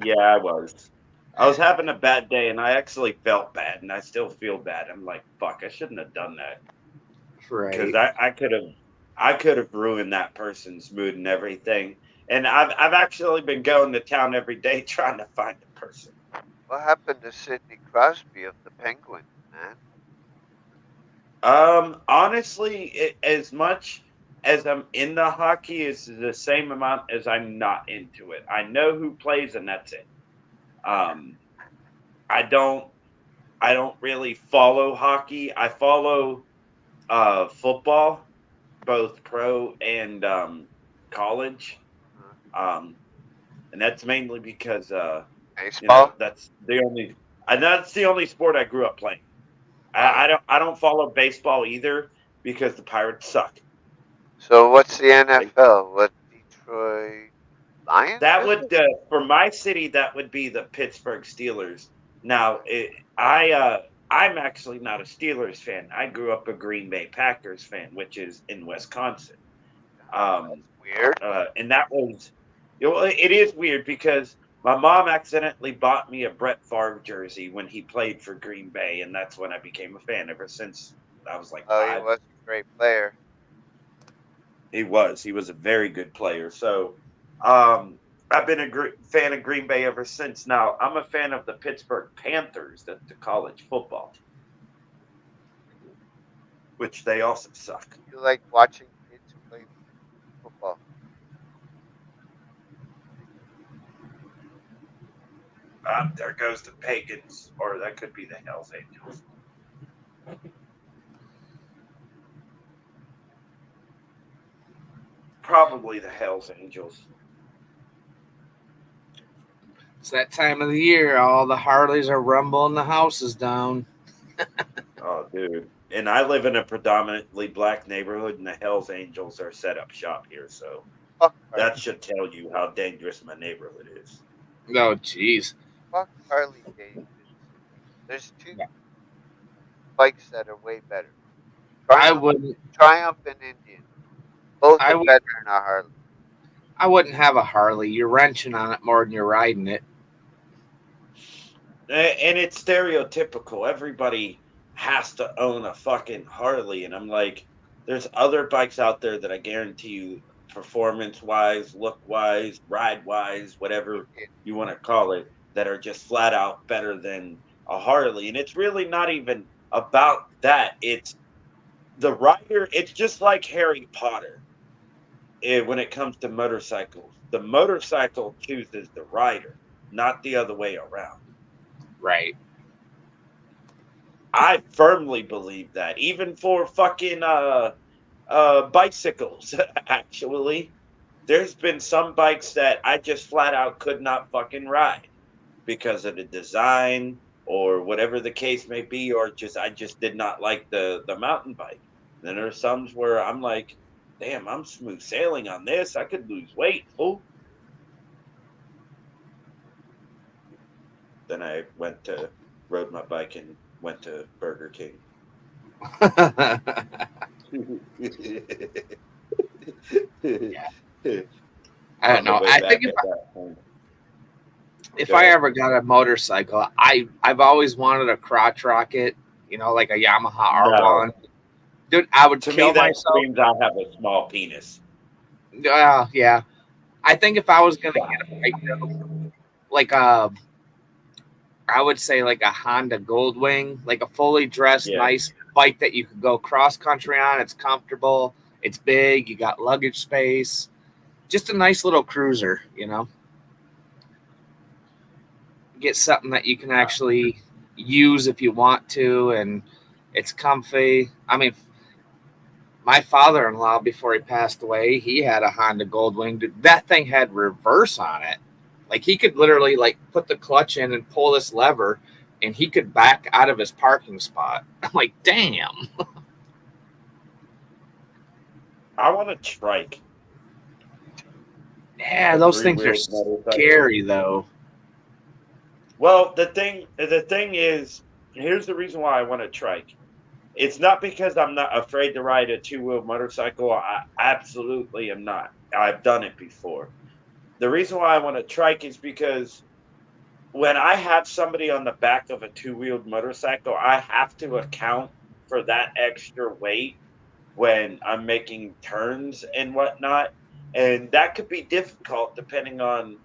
Yeah, I was. I was having a bad day, and I actually felt bad, and I still feel bad. I'm like, "Fuck, I shouldn't have done that." Because Right. I could have ruined that person's mood and everything. And I've actually been going to town every day trying to find a person. What happened to Sidney Crosby of the Penguins, man? Honestly, as much as I'm in the hockey, is the same amount as I'm not into it. I know who plays, and that's it. Um, I don't really follow hockey. I follow football, both pro and college. And that's mainly because Baseball? that's the only sport I grew up playing. I don't follow baseball either because the Pirates suck. So what's the NFL? What, Detroit Lions? That would for my city that would be the Pittsburgh Steelers. Now I'm actually not a Steelers fan. I grew up a Green Bay Packers fan, which is in Wisconsin. Weird. And that was, it is weird because my mom accidentally bought me a Brett Favre jersey when he played for Green Bay, and that's when I became a fan. Ever since I was like Oh, he 5. was a great player. He was a very good player. So, I've been a fan of Green Bay ever since. Now I'm a fan of the Pittsburgh Panthers, the college football team, which they also suck. You like watching kids play football? There goes the Pagans, or that could be the Hells Angels. Probably the Hells Angels. It's that time of the year. All the Harleys are rumbling the houses down. Oh, dude. And I live in a predominantly black neighborhood, and the Hells Angels are set up shop here. So Fuck that should tell you how dangerous my neighborhood is. Oh, jeez. Fuck Harley Davidson. There's two bikes that are way better. I wouldn't. Triumph and Indian. Both I are would. better than a Harley. I wouldn't have a Harley. You're wrenching on it more than you're riding it. And it's stereotypical. Everybody has to own a fucking Harley, and I'm like, there's other bikes out there that I guarantee you, performance wise, look wise, ride wise, whatever you want to call it, that are just flat out better than a Harley. And it's really not even about that. It's the rider. It's just like Harry Potter. When it comes to motorcycles, the motorcycle chooses the rider, not the other way around. Right. I firmly believe that, even for fucking bicycles. Actually, there's been some bikes that I just flat out could not fucking ride because of the design or whatever the case may be, or just I just did not like the mountain bike. Then there's some where I'm like, damn, I'm smooth sailing on this. I could lose weight, fool. Then I rode my bike and went to Burger King. I don't know. I think if I ever got a motorcycle, I've always wanted a crotch rocket, like a Yamaha R1. Dude, I would kill myself. Screams I have a small penis. Yeah. I think if I was gonna get a bike, like I would say like a Honda Goldwing, like a fully dressed, nice bike that you could go cross country on. It's comfortable. It's big. You got luggage space. Just a nice little cruiser, Get something that you can actually use if you want to, and it's comfy. I mean, my father-in-law, before he passed away, he had a Honda Goldwing. Dude, that thing had reverse on it. Like, he could literally put the clutch in and pull this lever, and he could back out of his parking spot. I'm like, damn. I want a trike. Yeah, those things are scary, though. Well, the thing is, here's the reason why I want a trike. It's not because I'm not afraid to ride a two-wheel motorcycle. I absolutely am not. I've done it before. The reason why I want a trike is because when I have somebody on the back of a two-wheeled motorcycle, I have to account for that extra weight when I'm making turns and whatnot. And that could be difficult depending on,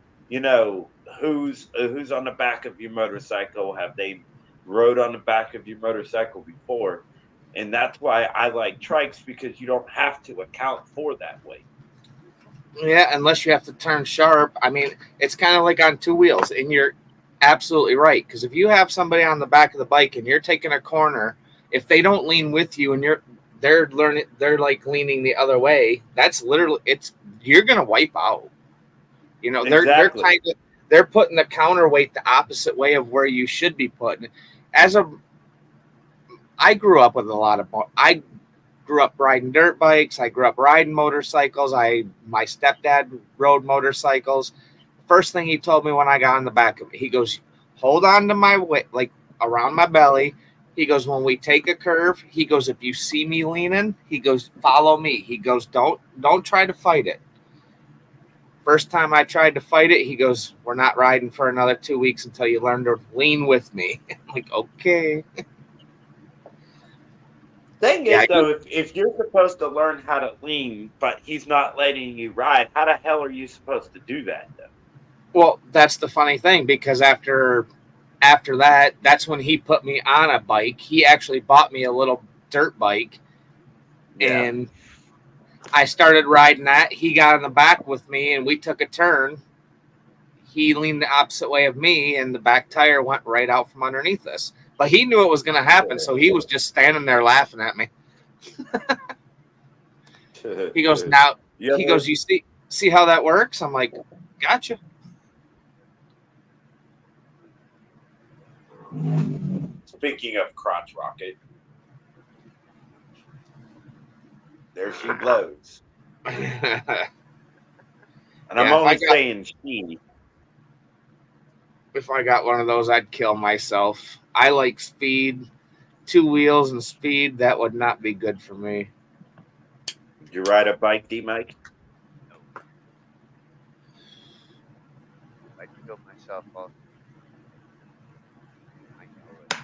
who's on the back of your motorcycle. Have they rode on the back of your motorcycle before? And that's why I like trikes, because you don't have to account for that weight. Yeah, unless you have to turn sharp. I mean, it's kind of like on two wheels, and you're absolutely right. Because if you have somebody on the back of the bike and you're taking a corner, if they don't lean with you and they're leaning the other way, that's literally you're gonna wipe out. Exactly. They're putting the counterweight the opposite way of where you should be putting. I grew up with I grew up riding dirt bikes. I grew up riding motorcycles. My stepdad rode motorcycles. First thing he told me when I got on the back of it, he goes, hold on to my weight, around my belly. He goes, when we take a curve, he goes, if you see me leaning, he goes, follow me. He goes, don't try to fight it. First time I tried to fight it, he goes, we're not riding for another 2 weeks until you learn to lean with me. I'm like, okay. Thing is, though, if you're supposed to learn how to lean, but he's not letting you ride, how the hell are you supposed to do that, though? Well, that's the funny thing, because after that, that's when he put me on a bike. He actually bought me a little dirt bike, and I started riding that. He got in the back with me, and we took a turn. He leaned the opposite way of me, and the back tire went right out from underneath us. But he knew it was going to happen, so he was just standing there laughing at me. He goes, you see how that works? I'm like, gotcha. Speaking of crotch rocket, there she blows. And I'm only saying she. If I got one of those, I'd kill myself. I like speed. Two wheels and speed, that would not be good for me. You ride a bike, D Mike? I killed myself off. I know it.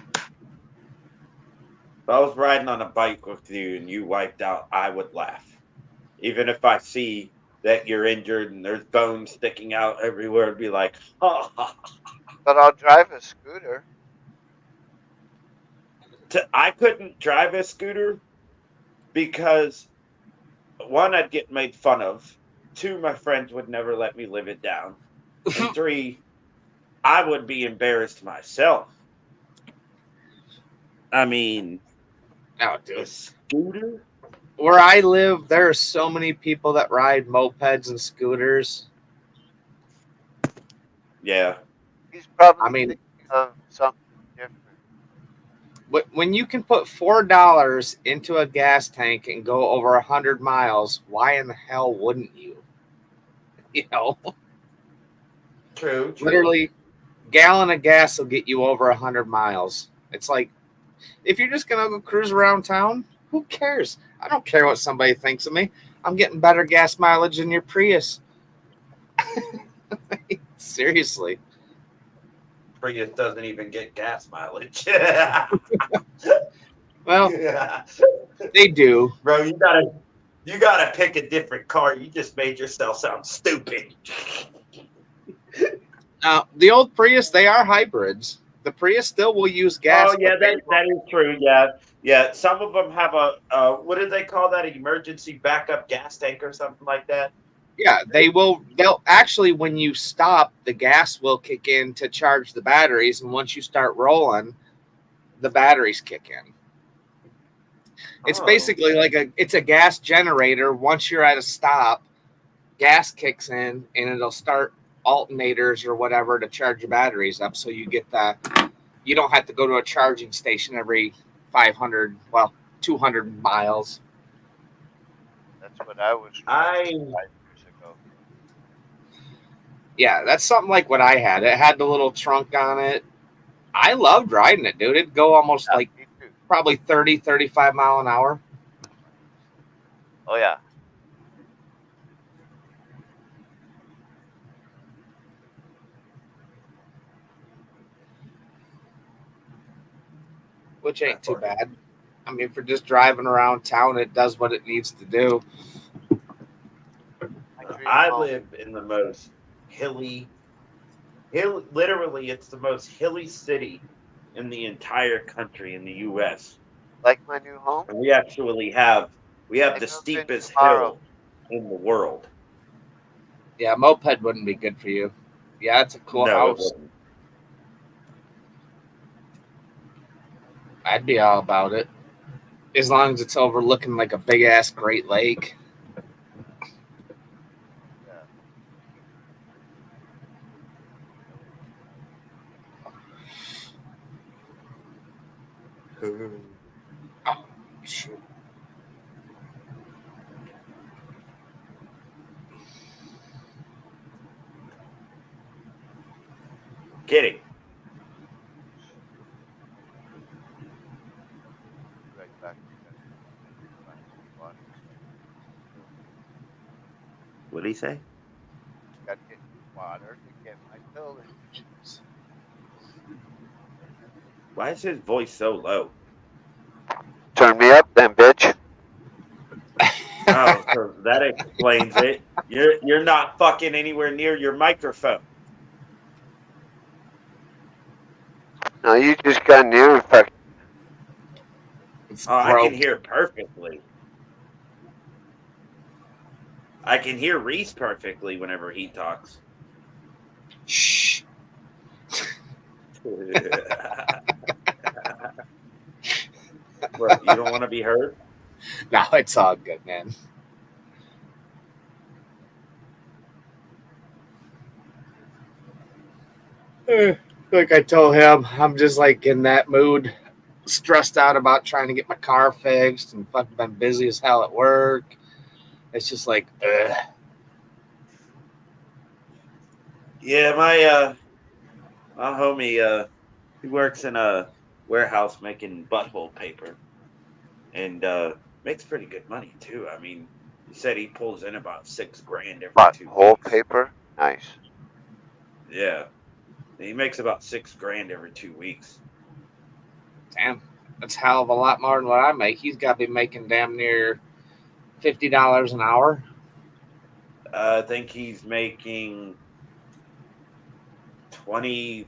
If I was riding on a bike with you and you wiped out, I would laugh. Even if I see that you're injured and there's bones sticking out everywhere, I'd be like, ha ha. But I'll drive a scooter. I couldn't drive a scooter because one, I'd get made fun of. Two, my friends would never let me live it down. And three, I would be embarrassed myself. I mean, No, a dude. scooter? Where I live, there are so many people that ride mopeds and scooters. Yeah. He's probably I mean, thinking of something different. when you can put $4 into a gas tank and go over 100 miles, why in the hell wouldn't you? You know, True. literally, gallon of gas will get you over 100 miles. It's like, if you're just gonna go cruise around town, who cares? I don't care what somebody thinks of me. I'm getting better gas mileage than your Prius. Seriously. Prius doesn't even get gas mileage. Well, they do. Bro, you gotta pick a different car. You just made yourself sound stupid. The old Prius, they are hybrids. The Prius still will use gas. Oh yeah, but they- that is true. Yeah. Some of them have a what do they call that? Emergency backup gas tank or something like that. yeah, they will. They'll actually, when you stop, the gas will kick in to charge the batteries, and once you start rolling, the batteries kick in. It's Oh. basically like it's a gas generator. Once you're at a stop, gas kicks in, and it'll start alternators or whatever to charge your batteries up, so you get that. You don't have to go to a charging station every 200 miles. That's what I was. I 5 years ago. Yeah, that's something like what I had. It had the little trunk on it. I loved riding it, dude. It'd go almost like Me too. probably 30, 35 mile an hour. Oh yeah. Which ain't too bad. I mean, for just driving around town, it does what it needs to do. I live in the most hilly. Literally, it's the most hilly city in the entire country in the U.S. Like my new home. And we actually have I the moved in steepest tomorrow. hill in the world. Yeah, moped wouldn't be good for you. Yeah, it's a cool No, it house. wouldn't. I'd be all about it. As long as it's overlooking like a big ass Great Lake. Oh, shoot. Kidding. Right back. What did he say? Got to get water to get my building. Why is his voice so low? Turn me up, then, bitch. Oh, so that explains it. You're not fucking anywhere near your microphone. No, you just got near fucking. It's Oh, I broke. can hear perfectly. I can hear Reese perfectly whenever he talks. Shh. What, you don't want to be heard? No, it's all good, man. Like I told him, I'm just like in that mood, stressed out about trying to get my car fixed and fucking been busy as hell at work. It's just like, ugh. Yeah, my homie, he works in a warehouse making butthole paper, and makes pretty good money too. I mean, He said he pulls in about $6,000 every What, 2 whole weeks. paper? Nice. Yeah, he makes about $6,000 every 2 weeks. Damn, that's a hell of a lot more than what I make. He's got to be making damn near $50 an hour. I think he's making 20,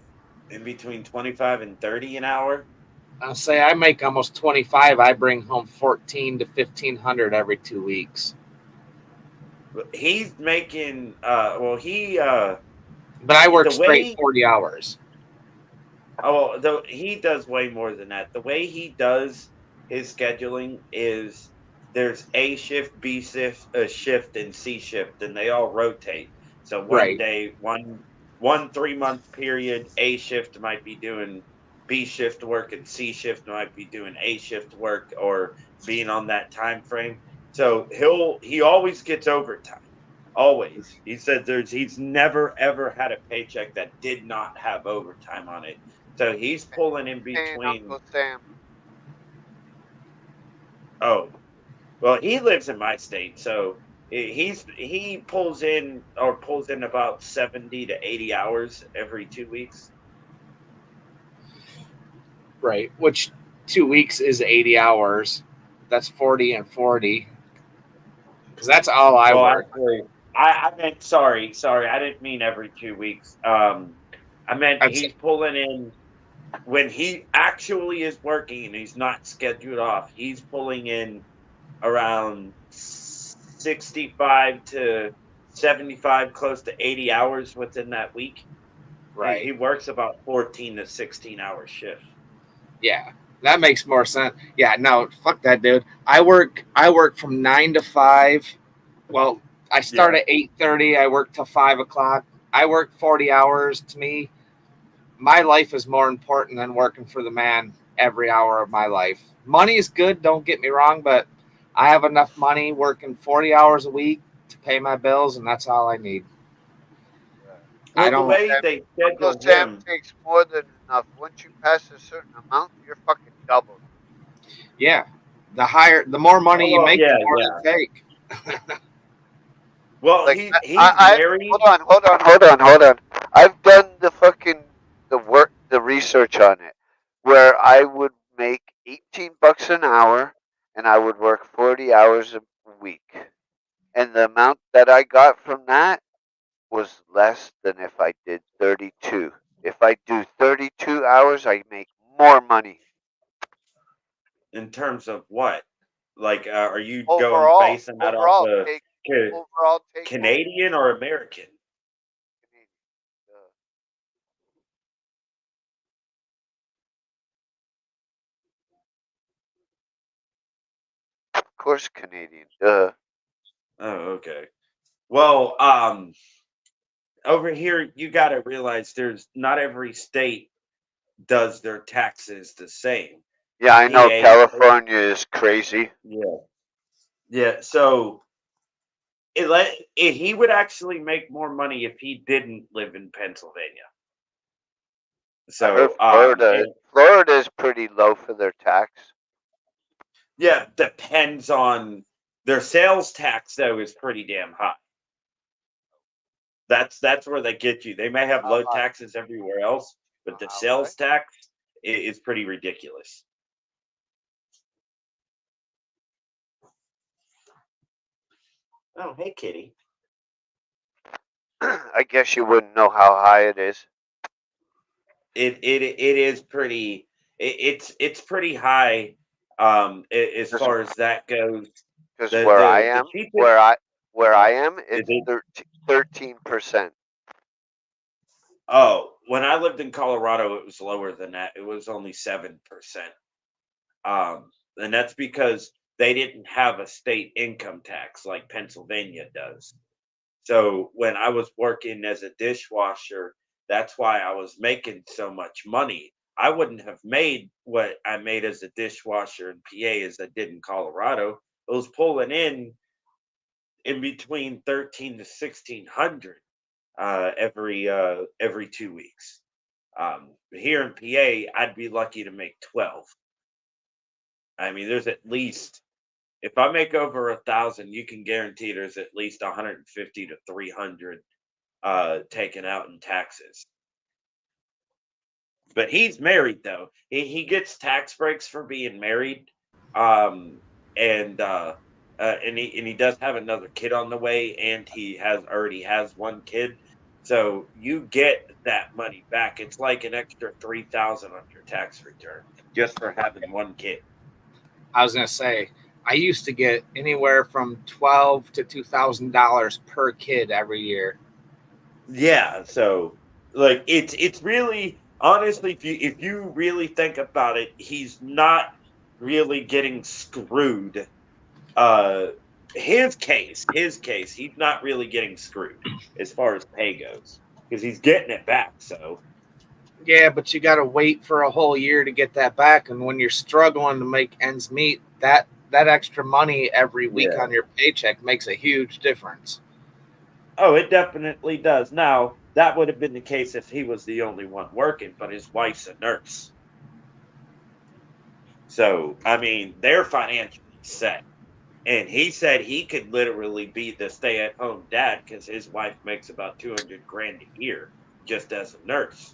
in between 25 and 30 an hour. I'll say I make almost 25. I bring home 14 to 1,500 every 2 weeks. He's making But I work the straight way 40 hours. though he does way more than that. The way he does his scheduling is there's A shift, B shift, and C shift, and they all rotate. So one Right. day, one 3 month period, A shift might be doing B shift work, and C shift might be doing A shift work, or being on that time frame. So he always gets overtime. Always. He said he's never ever had a paycheck that did not have overtime on it. So he's pulling in And between. Uncle Sam. Oh, well, he lives in my state, so he pulls in about 70 to 80 hours every 2 weeks. Right. Which 2 weeks is 80 hours. That's 40 and 40. Because that's all I Well, work. actually, I meant sorry, I didn't mean every 2 weeks. I meant That's he's pulling in when he actually is working and he's not scheduled off. He's pulling in around 65 to 75, close to 80 hours within that week. right. He works about 14 to 16 hour shifts. Yeah. That makes more sense. Yeah, no, fuck that, dude. I work from 9 to 5. Well, I start Yeah. at 8:30. I work till 5 o'clock. I work 40 hours. To me, my life is more important than working for the man every hour of my life. Money is good, don't get me wrong, but I have enough money working 40 hours a week to pay my bills, and that's all I need. I Well, the don't. way they Uncle schedule Sam him, takes more than enough. Once you pass a certain amount, you're fucking doubled. Yeah, the more money you well, make, the yeah, more yeah. they take. Well, Like he's married. hold on. I've done the research on it, where I would make $18 an hour, and I would work 40 hours a week, and the amount that I got from that was less than if I did 32. If I do 32 hours, I make more money In terms of what? Like, are you going overall. basing that off of Ca- Overall take home. Canadian or American? Uh, Of course, Canadian. Duh. Oh, okay. Well, over here you got to realize there's not every state does their taxes the same. Yeah, I know PA, California is crazy. yeah, yeah. So he would actually make more money if he didn't live in Pennsylvania. I heard So, Florida. Florida is pretty low for their tax. yeah, depends on their sales tax though is pretty damn high. That's where they get you. They may have How low high? taxes everywhere else, but the How high? sales tax is pretty ridiculous. Oh, hey, kitty. I guess you wouldn't know how high it is. It is pretty. It's pretty high. As Because far as that goes, the where I the the am, cheapest. where I am, It it's is. 13%. Oh, when I lived in Colorado, it was lower than that. It was only 7%. And that's because they didn't have a state income tax like Pennsylvania does. So when I was working as a dishwasher, that's why I was making so much money. I wouldn't have made what I made as a dishwasher in PA as I did in Colorado. It was pulling in between 13 to 1600 every 2 weeks. Here in PA, I'd be lucky to make 12. I mean, there's at least If I make over 1,000, you can guarantee there's at least 150 to 300 taken out in taxes. But he's married though. He gets tax breaks for being married, um, and he does have another kid on the way, and he has already has one kid. So you get that money back. It's like an extra 3,000 on your tax return just for having one kid. I was gonna say I used to get anywhere from $12 to $2,000 per kid every year. Yeah, so like it's really honestly, if you really think about it, he's not really getting screwed. Uh, his case, he's not really getting screwed as far as pay goes because he's getting it back. So Yeah, but you got to wait for a whole year to get that back, and when you're struggling to make ends meet, that extra money every week Yeah. on your paycheck makes a huge difference. oh, it definitely does. Now that would have been the case if he was the only one working, but his wife's a nurse. So I mean, they're financially set. And he said he could literally be the stay-at-home dad because his wife makes about 200 grand a year just as a nurse.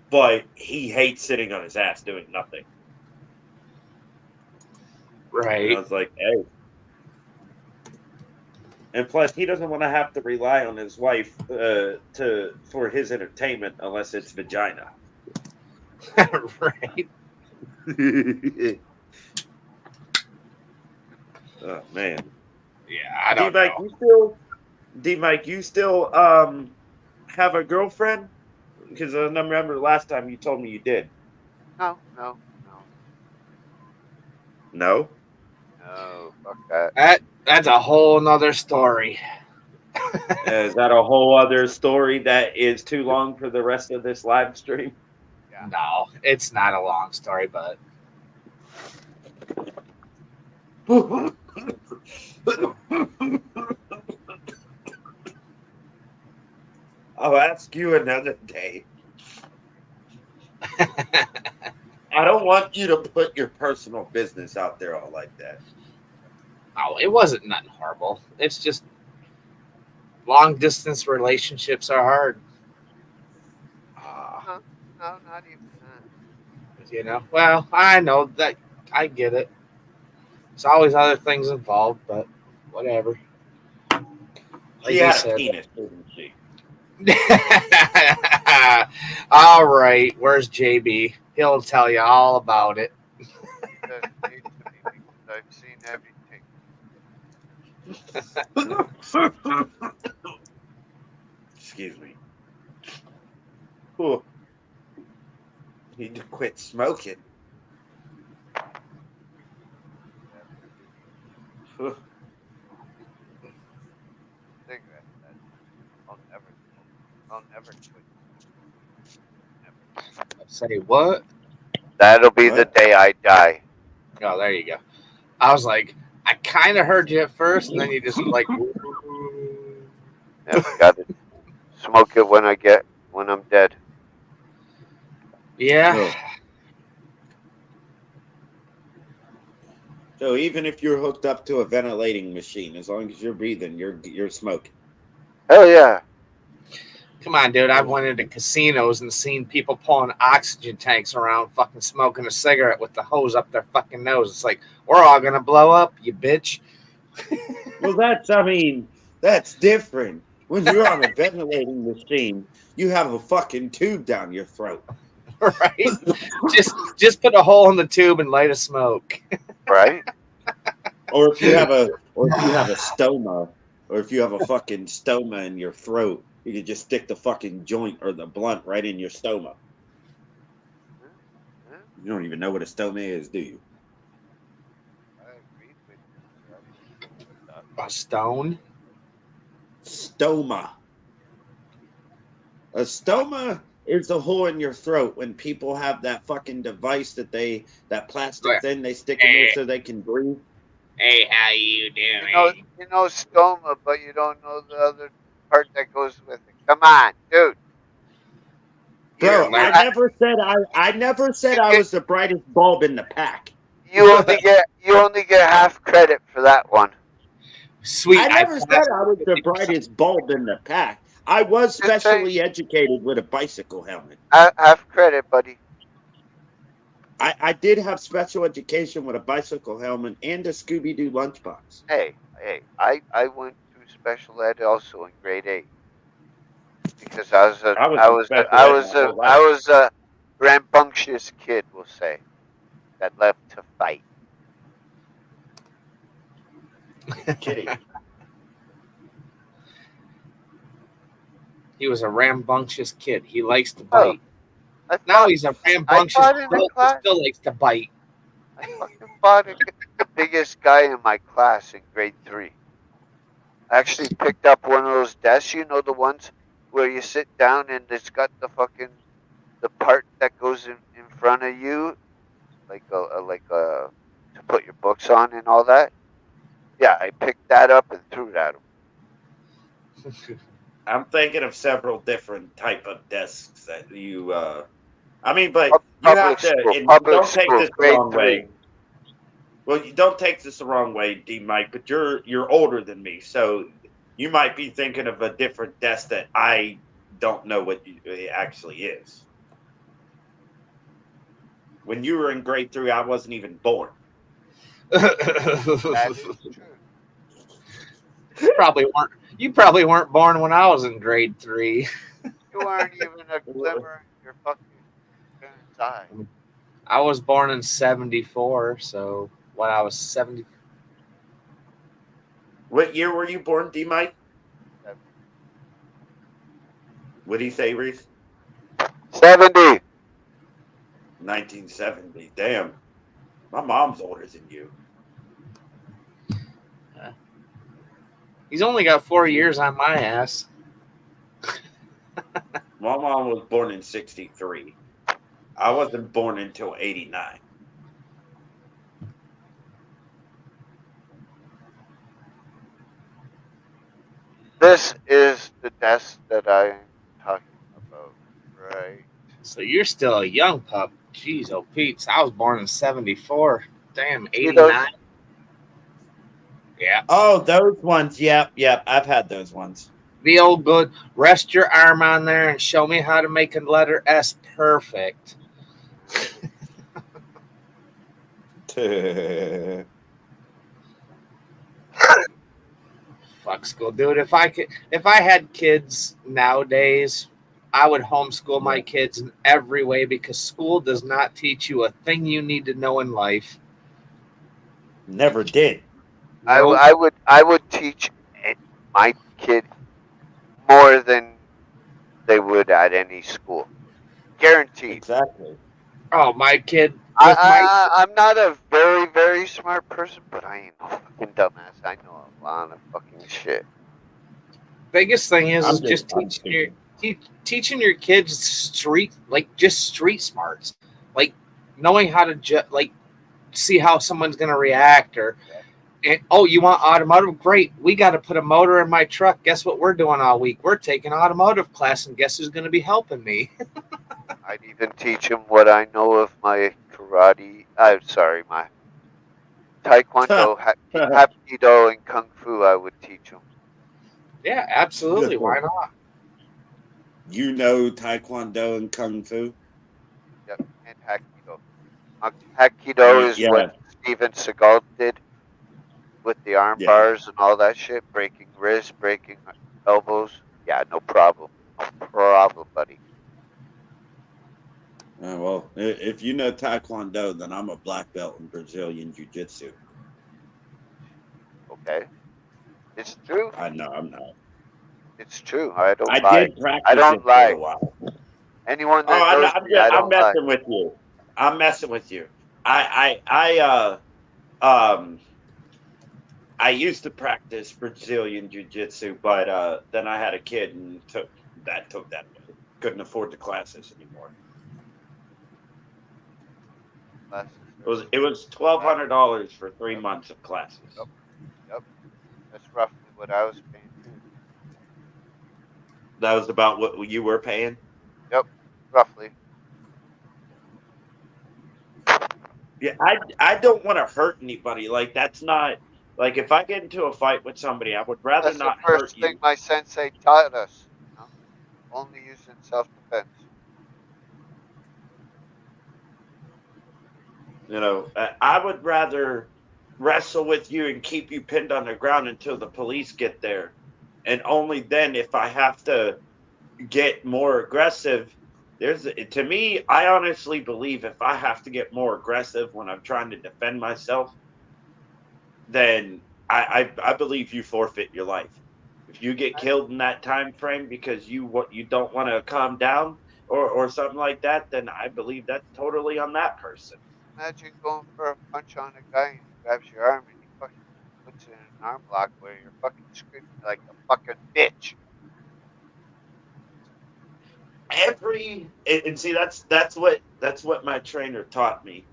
But he hates sitting on his ass doing nothing. And I Right. was like, hey. And plus, he doesn't want to have to rely on his wife for his entertainment unless it's vagina. Right. Oh man, Yeah, I don't D-Mike, know. you still have a girlfriend? Because I remember last time you told me you did. No. No. Fuck that. That's a whole nother story. Is that a whole other story that is too long for the rest of this live stream? No, it's not a long story, but I'll ask you another day. I don't want you to put your personal business out there all like that. oh, it wasn't nothing horrible. It's just long distance relationships are hard. Ah, No, not even that. You know. Well, I know that. I get it. There's always other things involved, but whatever. she you had said. a penis, didn't she? All right, where's JB? He'll tell you all about it. That needs to be because I've seen everything. Excuse me. Whew. Need to quit smoking. Whew. Cigarette. I'll never quit. Never. Say what? That'll be the What? day I die. Oh, there you go. I was like, I kind of heard you at first, and then you just like, Never got to smoke it when I'm dead. yeah. So even if you're hooked up to a ventilating machine, as long as you're breathing, you're smoking. Hell yeah. Come on, dude. I've went into casinos and seen people pulling oxygen tanks around, fucking smoking a cigarette with the hose up their fucking nose. It's like, we're all gonna blow up, you bitch. Well, that's different. When you're on a ventilating machine, you have a fucking tube down your throat. Right? just put a hole in the tube and light a smoke. Right? Or if you have a stoma, or if you have a fucking stoma in your throat, you can just stick the fucking joint or the blunt right in your stoma. You don't even know what a stoma is, do you? I agree with you. A stone? Stoma. A stoma is a hole in your throat when people have that fucking device that plastic thing they stick in there so they can breathe. Hey, how you doing? You know stoma, but you don't know the other part that goes with it. Come on, dude. Bro, Here, I never said I was the brightest bulb in the pack. You only get half credit for that one. Sweet. I never said passed I was the 50%. brightest bulb in the pack. I was Just say specially educated with a bicycle helmet. half credit, buddy. I did have special education with a bicycle helmet and a Scooby Doo lunchbox. Hey, I went through special ed also in grade 8 because I was a I was I in was a special I ed was my a whole I life. was a rambunctious kid, we'll say, that left to fight. Kidding. He was a rambunctious kid. He likes to Oh, bite. I Now fought. he's a I rambunctious fought in the adult that class. still likes to bite. I fucking fought the biggest guy in my class in grade 3. I actually picked up one of those desks, you know, the ones where you sit down and it's got the part that goes in front of you, like a to put your books on and all that. Yeah, I picked that up and threw it at him. I'm thinking of several different type of desks that you. I mean, but you have to. And don't take this the grade wrong 3. way. Well, you don't take this the wrong way, D. Mike. But you're older than me, so you might be thinking of a different desk that I don't know what it actually is. When you were in grade 3, I wasn't even born. That is true. You probably weren't born when I was in grade 3. You weren't even a glimmer in your fucking parents' eye. I was born in 74, so when I was 70. What year were you born, D. Mike? What do you say, Reese? 70. 1970. Damn. My mom's older than you. He's only got 4 years on my ass. My mom was born in 63. I wasn't born until 89. This is the desk that I'm talking about, right? So you're still a young pup. Jeez, oh Pete's. I was born in 74. Damn, See those? 89. Yeah. Oh, those ones. Yep. I've had those ones. The old good, rest your arm on there and show me how to make a letter S perfect. Fuck school, dude. If I had kids nowadays, I would homeschool my kids in every way because school does not teach you a thing you need to know in life. Never did. Nope. I would teach my kid more than they would at any school, guaranteed. Exactly. Oh, my kid. I'm not a very, very smart person, but I ain't no fucking dumbass. I know a lot of fucking shit. Biggest thing is just I'm teaching your kids street smarts, like knowing how to see how someone's gonna react and oh, you want automotive? Great. We got to put a motor in my truck. Guess what we're doing all week? We're taking automotive class, and guess who's going to be helping me? I'd even teach him what I know of my karate. I'm sorry, my taekwondo, hapkido, and kung fu. I would teach him. Yeah, absolutely. Why not? You know Taekwondo and Kung Fu? Yep, and hapkido. Hapkido is Yeah. what Steven Seagal did with the arm Yeah. bars and all that shit, breaking wrists, breaking elbows. Yeah, no problem. No problem, buddy. Well, if you know Taekwondo, then I'm a black belt in Brazilian Jiu-Jitsu. Okay. It's true. I know I'm not. It's true. I don't I lie. did practice I don't it lie. for a while. Anyone that knows me, I I'm don't lie. messing with you. I'm messing with you. I used to practice Brazilian Jiu-Jitsu, but then I had a kid and took that away. Couldn't afford the classes anymore. It was $1,200 for 3 months of classes. Yep. That's roughly what I was paying too. That was about what you were paying? Yep, roughly. Yeah, I don't want to hurt anybody. Like that's not like if I get into a fight with somebody, I would rather That's the not hurt first thing you. my sensei taught us. You know? Only use in self-defense. You know, I would rather wrestle with you and keep you pinned on the ground until the police get there, and only then, if I have to get more aggressive, there's to me, I honestly believe if I have to get more aggressive when I'm trying to defend myself, then I believe you forfeit your life. If you get killed in that time frame because you don't want to calm down or something like that, then I believe that's totally on that person. Imagine going for a punch on a guy and he grabs your arm and he fucking puts it in an arm lock where you're fucking screaming like a fucking bitch. And see that's what my trainer taught me.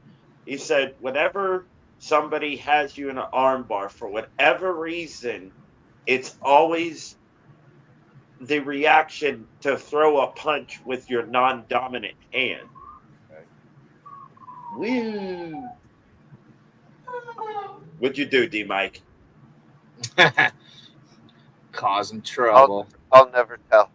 He said whenever somebody has you in an arm bar for whatever reason, it's always the reaction to throw a punch with your non-dominant hand. Okay? Woo! What'd you do, D Mike? Causing trouble. I'll never tell.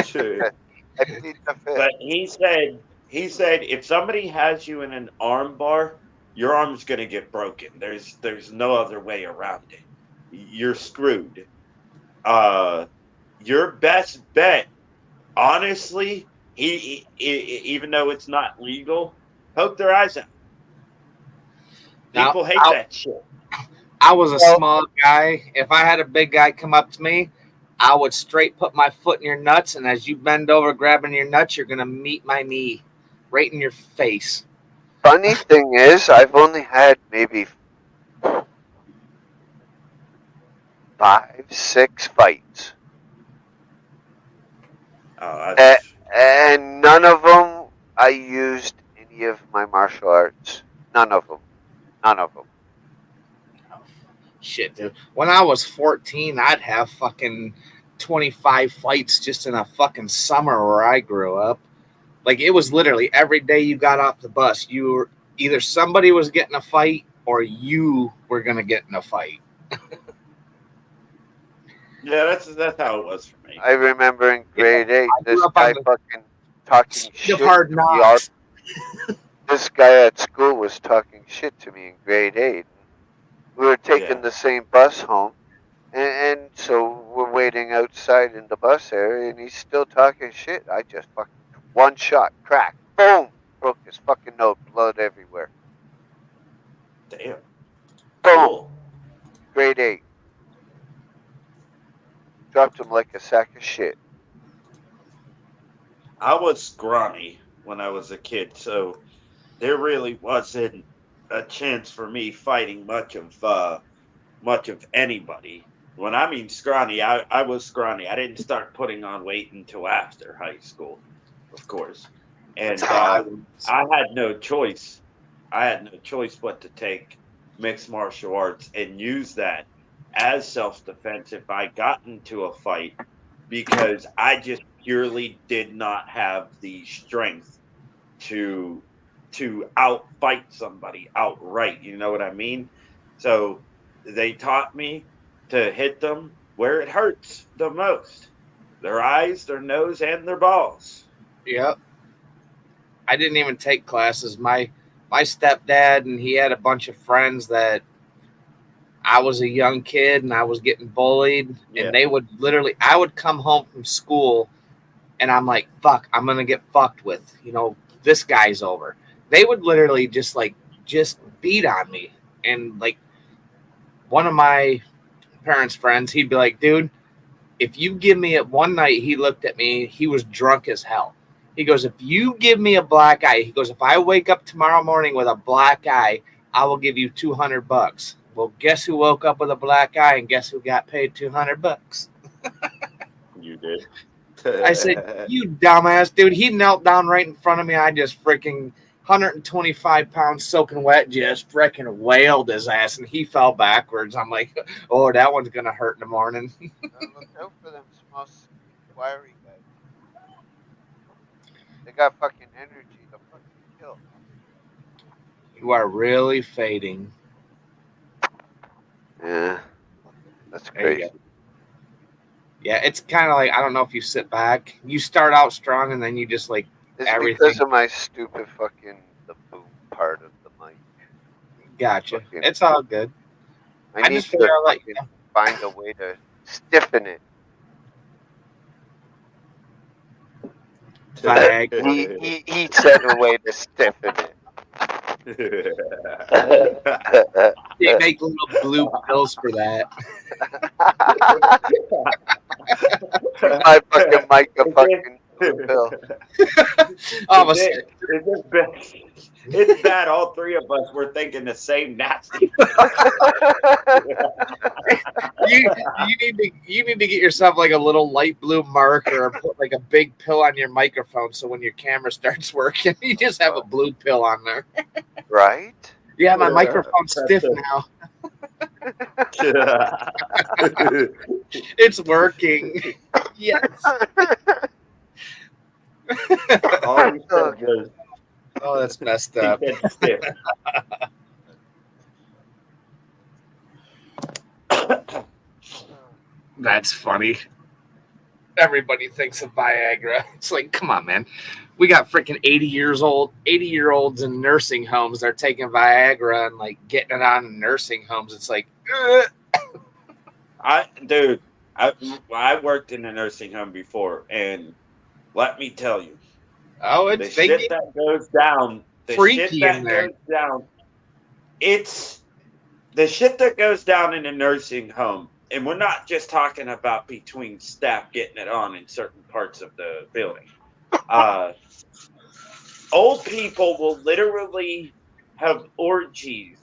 Sure. I plead the fifth. But he said if somebody has you in an arm bar, your arm's gonna get broken. There's no other way around it. You're screwed. Your best bet, honestly, even though it's not legal, poke their eyes out. Now, People hate that shit. I was a small guy. If I had a big guy come up to me, I would straight put my foot in your nuts, and as you bend over grabbing your nuts, you're gonna meet my knee right in your face. Funny thing is, I've only had maybe 5, 6 fights, Oh, that's, and none of them I used any of my martial arts. None of them. None of them. Shit, dude. When I was 14, I'd have fucking 25 fights just in a fucking summer where I grew up. Like, it was literally every day you got off the bus, you were either somebody was getting a fight or you were gonna get in a fight. yeah, that's how it was for me. I remember in grade 8, I grew this up guy on the fucking talking Speed shit of Hard to me. Knocks. This guy at school was talking shit to me in grade 8. We were taking Yeah. the same bus home, and so we're waiting outside in the bus area, and he's still talking shit. I just fucking one shot, crack, boom, broke his fucking nose, blood everywhere. Damn. Boom, Cool. grade 8. Dropped him like a sack of shit. I was scrawny when I was a kid, so there really wasn't a chance for me fighting much of anybody. When I mean scrawny, I was scrawny. I didn't start putting on weight until after high school, of course. And I had no choice. I had no choice but to take mixed martial arts and use that as self defense if I got into a fight because I just purely did not have the strength to outfight somebody outright. You know what I mean? So they taught me to hit them where it hurts the most: their eyes, their nose, and their balls. Yep. I didn't even take classes. My stepdad, and he had a bunch of friends that I was a young kid and I was getting bullied, Yeah. and they would literally, I would come home from school and I'm like, fuck, I'm going to get fucked with, this guy's over. They would literally just beat on me. And like one of my parents' friends, he'd be like, dude, if you give me it one night, he looked at me, he was drunk as hell. He goes, if you give me a black eye, he goes, if I wake up tomorrow morning with a black eye, I will give you $200. Well, guess who woke up with a black eye and guess who got paid $200? You did. I said, you dumbass, dude. He knelt down right in front of me. I just freaking 125 pounds soaking wet, just freaking wailed his ass, and he fell backwards. I'm like, oh, that one's going to hurt in the morning. Look out for them small, wiry guys. They got fucking energy to fucking kill. You are really fading. Yeah, that's There you crazy. go. Yeah, it's kind of like, I don't know if you sit back. You start out strong and then you just like It's everything. because of my stupid fucking the boom part of the mic. Gotcha. Fucking- It's all good. I need just figure to out like, fucking find a way to stiffen it. Viagra. He said a way to stiffen it. They make little blue pills for that. My fucking mic a fucking blue pill. Oh, It's bad. All three of us were thinking the same nasty. you need to get yourself like a little light blue marker or put like a big pill on your microphone so when your camera starts working, you just have a blue pill on there. Right? Yeah, my microphone's stiff now. It's working. Yes. All he said was, Oh, that's messed he up. said stiff. That's funny. Everybody thinks of Viagra. It's like, come on, man. We got freaking 80-year-olds in nursing homes. They're taking Viagra and like getting it on in nursing homes. It's like, I worked in a nursing home before, and let me tell you, oh, the it's they shit get that goes down, freaky in there. It's the shit that goes down in a nursing home. And we're not just talking about between staff getting it on in certain parts of the building. Old people will literally have orgies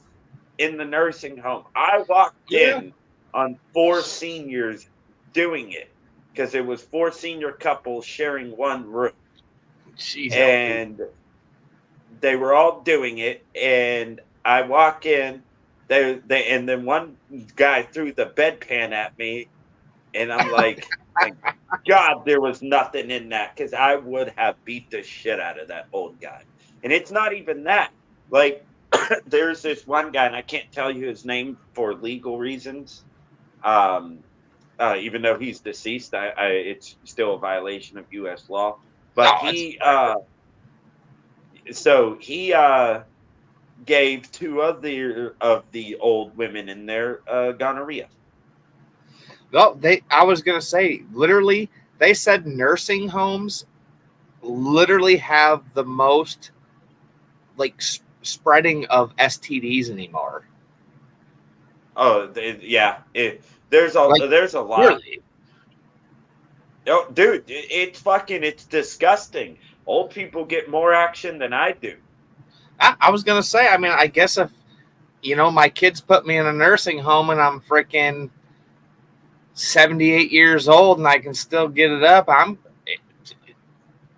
in the nursing home. I walked in on 4 seniors doing it because it was 4 senior couples sharing one room. Jeez, And they were all doing it. And I walk in. And then one guy threw the bedpan at me, and I'm like, thank God there was nothing in that, because I would have beat the shit out of that old guy. And it's not even that. Like, there's this one guy, and I can't tell you his name for legal reasons. Even though he's deceased, it's still a violation of U.S. law. But he gave 2 of the old women in there gonorrhea. No, I was gonna say, literally, they said nursing homes literally have the most like spreading of STDs anymore. Oh, there's a lot. Really? Oh, dude, it's disgusting. Old people get more action than I do. I was gonna say, I mean, I guess if my kids put me in a nursing home and I'm freaking 78 years old and I can still get it up,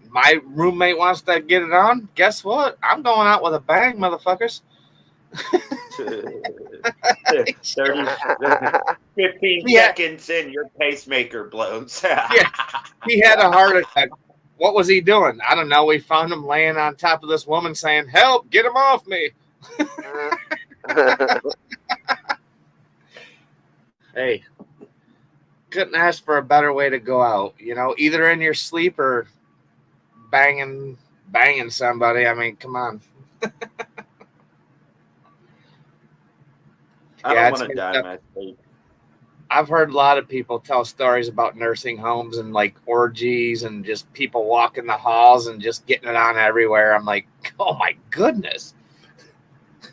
my roommate wants to get it on. Guess what? I'm going out with a bang, motherfuckers. 15 seconds in, your pacemaker blows. He had a heart attack. What was he doing? I don't know. We found him laying on top of this woman saying, "Help, get him off me." Hey, couldn't ask for a better way to go out. Either in your sleep or banging somebody. I mean, come on. I don't want to die in my sleep. I've heard a lot of people tell stories about nursing homes and like orgies and just people walking the halls and just getting it on everywhere. I'm like, oh my goodness.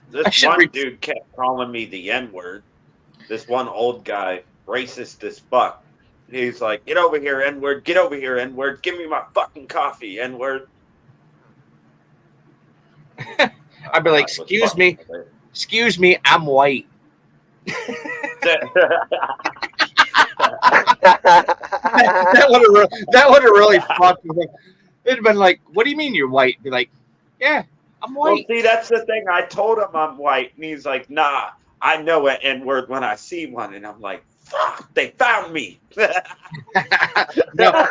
This one dude kept calling me the N-word. This one old guy, racist as fuck. He's like, "Get over here, N-word. Get over here, N-word. Give me my fucking coffee, N-word." I'd be like, excuse me, I'm white. that would have really fucked me. It'd have been like, "What do you mean you're white?" Be like, "Yeah, I'm white." Well, see, that's the thing. I told him I'm white, and he's like, "Nah, I know an N-word when I see one." And I'm like, "Fuck, they found me." No.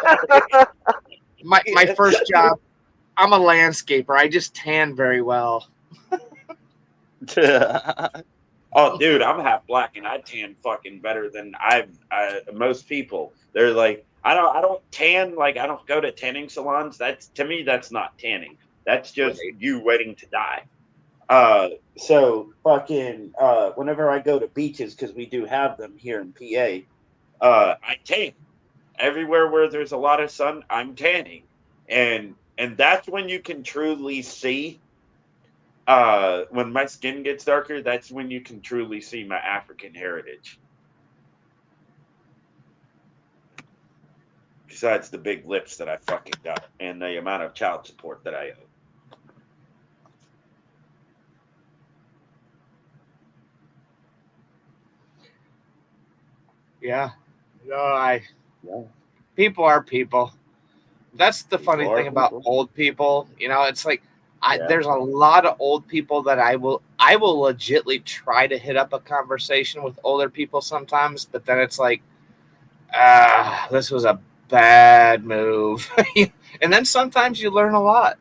My first job, I'm a landscaper. I just tan very well. Oh, dude, I'm half black and I tan fucking better than most people. They're like, I don't tan, like I don't go to tanning salons. That's, to me, that's not tanning. That's just Right. you waiting to die. So fucking whenever I go to beaches, because we do have them here in PA, I tan. Everywhere where there's a lot of sun, I'm tanning. And that's when you can truly see, when my skin gets darker, that's when you can truly see my African heritage. Besides the big lips that I fucking got and the amount of child support that I owe. Yeah. No, Yeah. people are people. That's the funny People are thing about people. old people. You know, it's like Yeah. there's a lot of old people that I will legitly try to hit up a conversation with older people sometimes, but then it's like, this was a bad move. And then sometimes you learn a lot.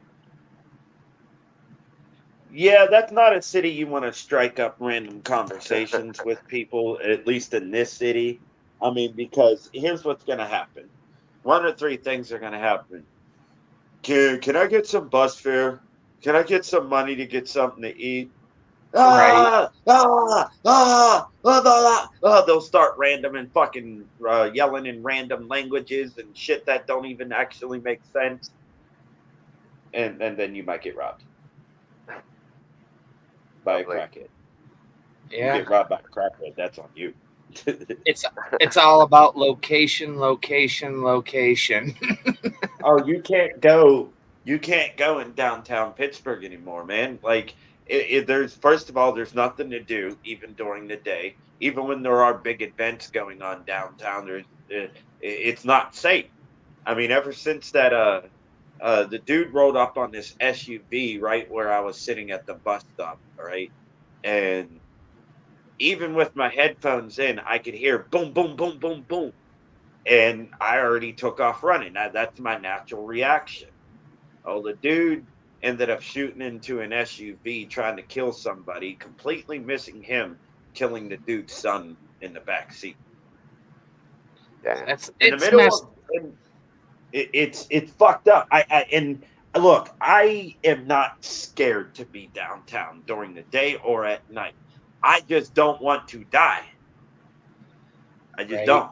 Yeah, that's not a city you want to strike up random conversations with people, at least in this city. I mean, because here's what's going to happen. One of three things are going to happen. Can I get some bus fare? Can I get some money to get something to eat? Right. They'll start random and fucking yelling in random languages and shit that don't even actually make sense. And then you might get robbed by a Probably. crackhead. You Yeah. get robbed by a crackhead, that's on you. It's all about location, location, location. Oh, you can't go in downtown Pittsburgh anymore, man. Like there's, first of all, there's nothing to do even during the day. Even when there are big events going on downtown, it's not safe. I mean, ever since that the dude rolled up on this SUV right where I was sitting at the bus stop, right? And even with my headphones in, I could hear boom, boom, boom, boom, boom. And I already took off running. That's my natural reaction. Oh, the dude ended up shooting into an SUV trying to kill somebody, completely missing him, killing the dude's son in the back seat. Damn. In the middle of it's fucked up. And look, I am not scared to be downtown during the day or at night. I just don't want to die. I just Right. don't.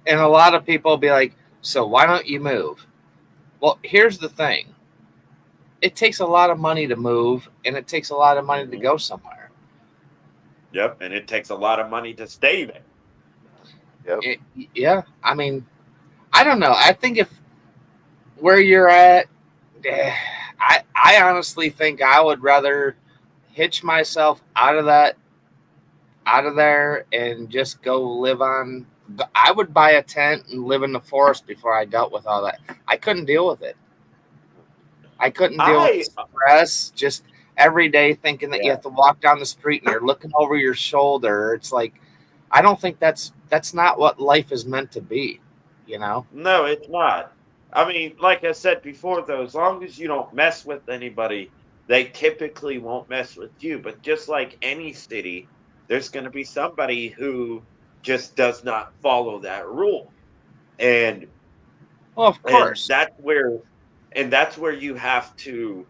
And a lot of people be like, so why don't you move? Well, here's the thing. It takes a lot of money to move, and it takes a lot of money to go somewhere. Yep, and it takes a lot of money to stay there. Yep. Yeah, I mean, I don't know. I think if where you're at, I honestly think I would rather hitch myself out of there, and just go live on. I would buy a tent and live in the forest before I dealt with all that. I couldn't deal with it. I couldn't deal with the stress. Just every day thinking that you have to walk down the street and you're looking over your shoulder. It's like, I don't think that's not what life is meant to be. You know? No, it's not. I mean, like I said before, though, as long as you don't mess with anybody, they typically won't mess with you. But just like any city, there's going to be somebody who just does not follow that rule. And well, of course, that's where you have to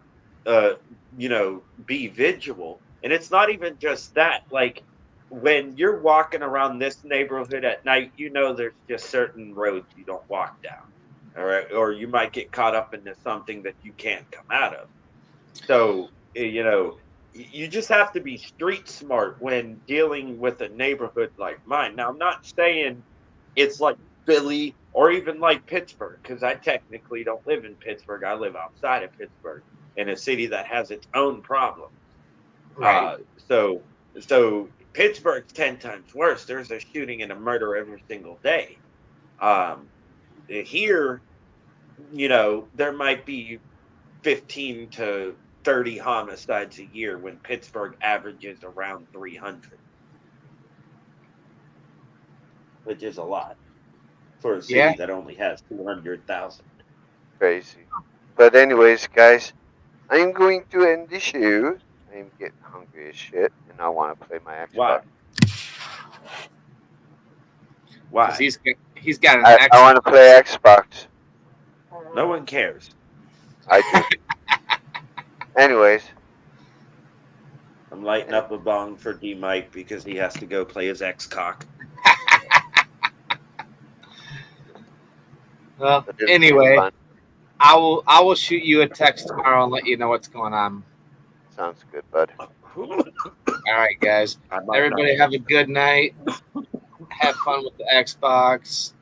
be vigilant. And it's not even just that. Like when you're walking around this neighborhood at night, there's just certain roads you don't walk down. All right, or you might get caught up into something that you can't come out of. So you just have to be street smart when dealing with a neighborhood like mine. Now, I'm not saying it's like Philly or even like Pittsburgh, because I technically don't live in Pittsburgh. I live outside of Pittsburgh in a city that has its own problems. right? So Pittsburgh's 10 times worse. There's a shooting and a murder every single day. Here, there might be 15 to 30 homicides a year when Pittsburgh averages around 300, which is a lot for a city that only has 200,000. Crazy. But anyways, guys, I'm going to end the show. I'm getting hungry as shit, and I want to play my Xbox. Why? Because Why? he's got an I excellent. want to play Xbox. No one cares. I do. Anyways, I'm lighting up a bong for D Mike because he has to go play his X cock. Well, but it's anyway, fun. I will shoot you a text tomorrow and let you know what's going on. Sounds good, bud. All right, guys. I might Everybody not. have a good night. Have fun with the Xbox.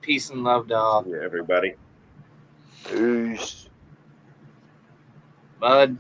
Peace and love to all. Yeah, everybody. Peace. Bud.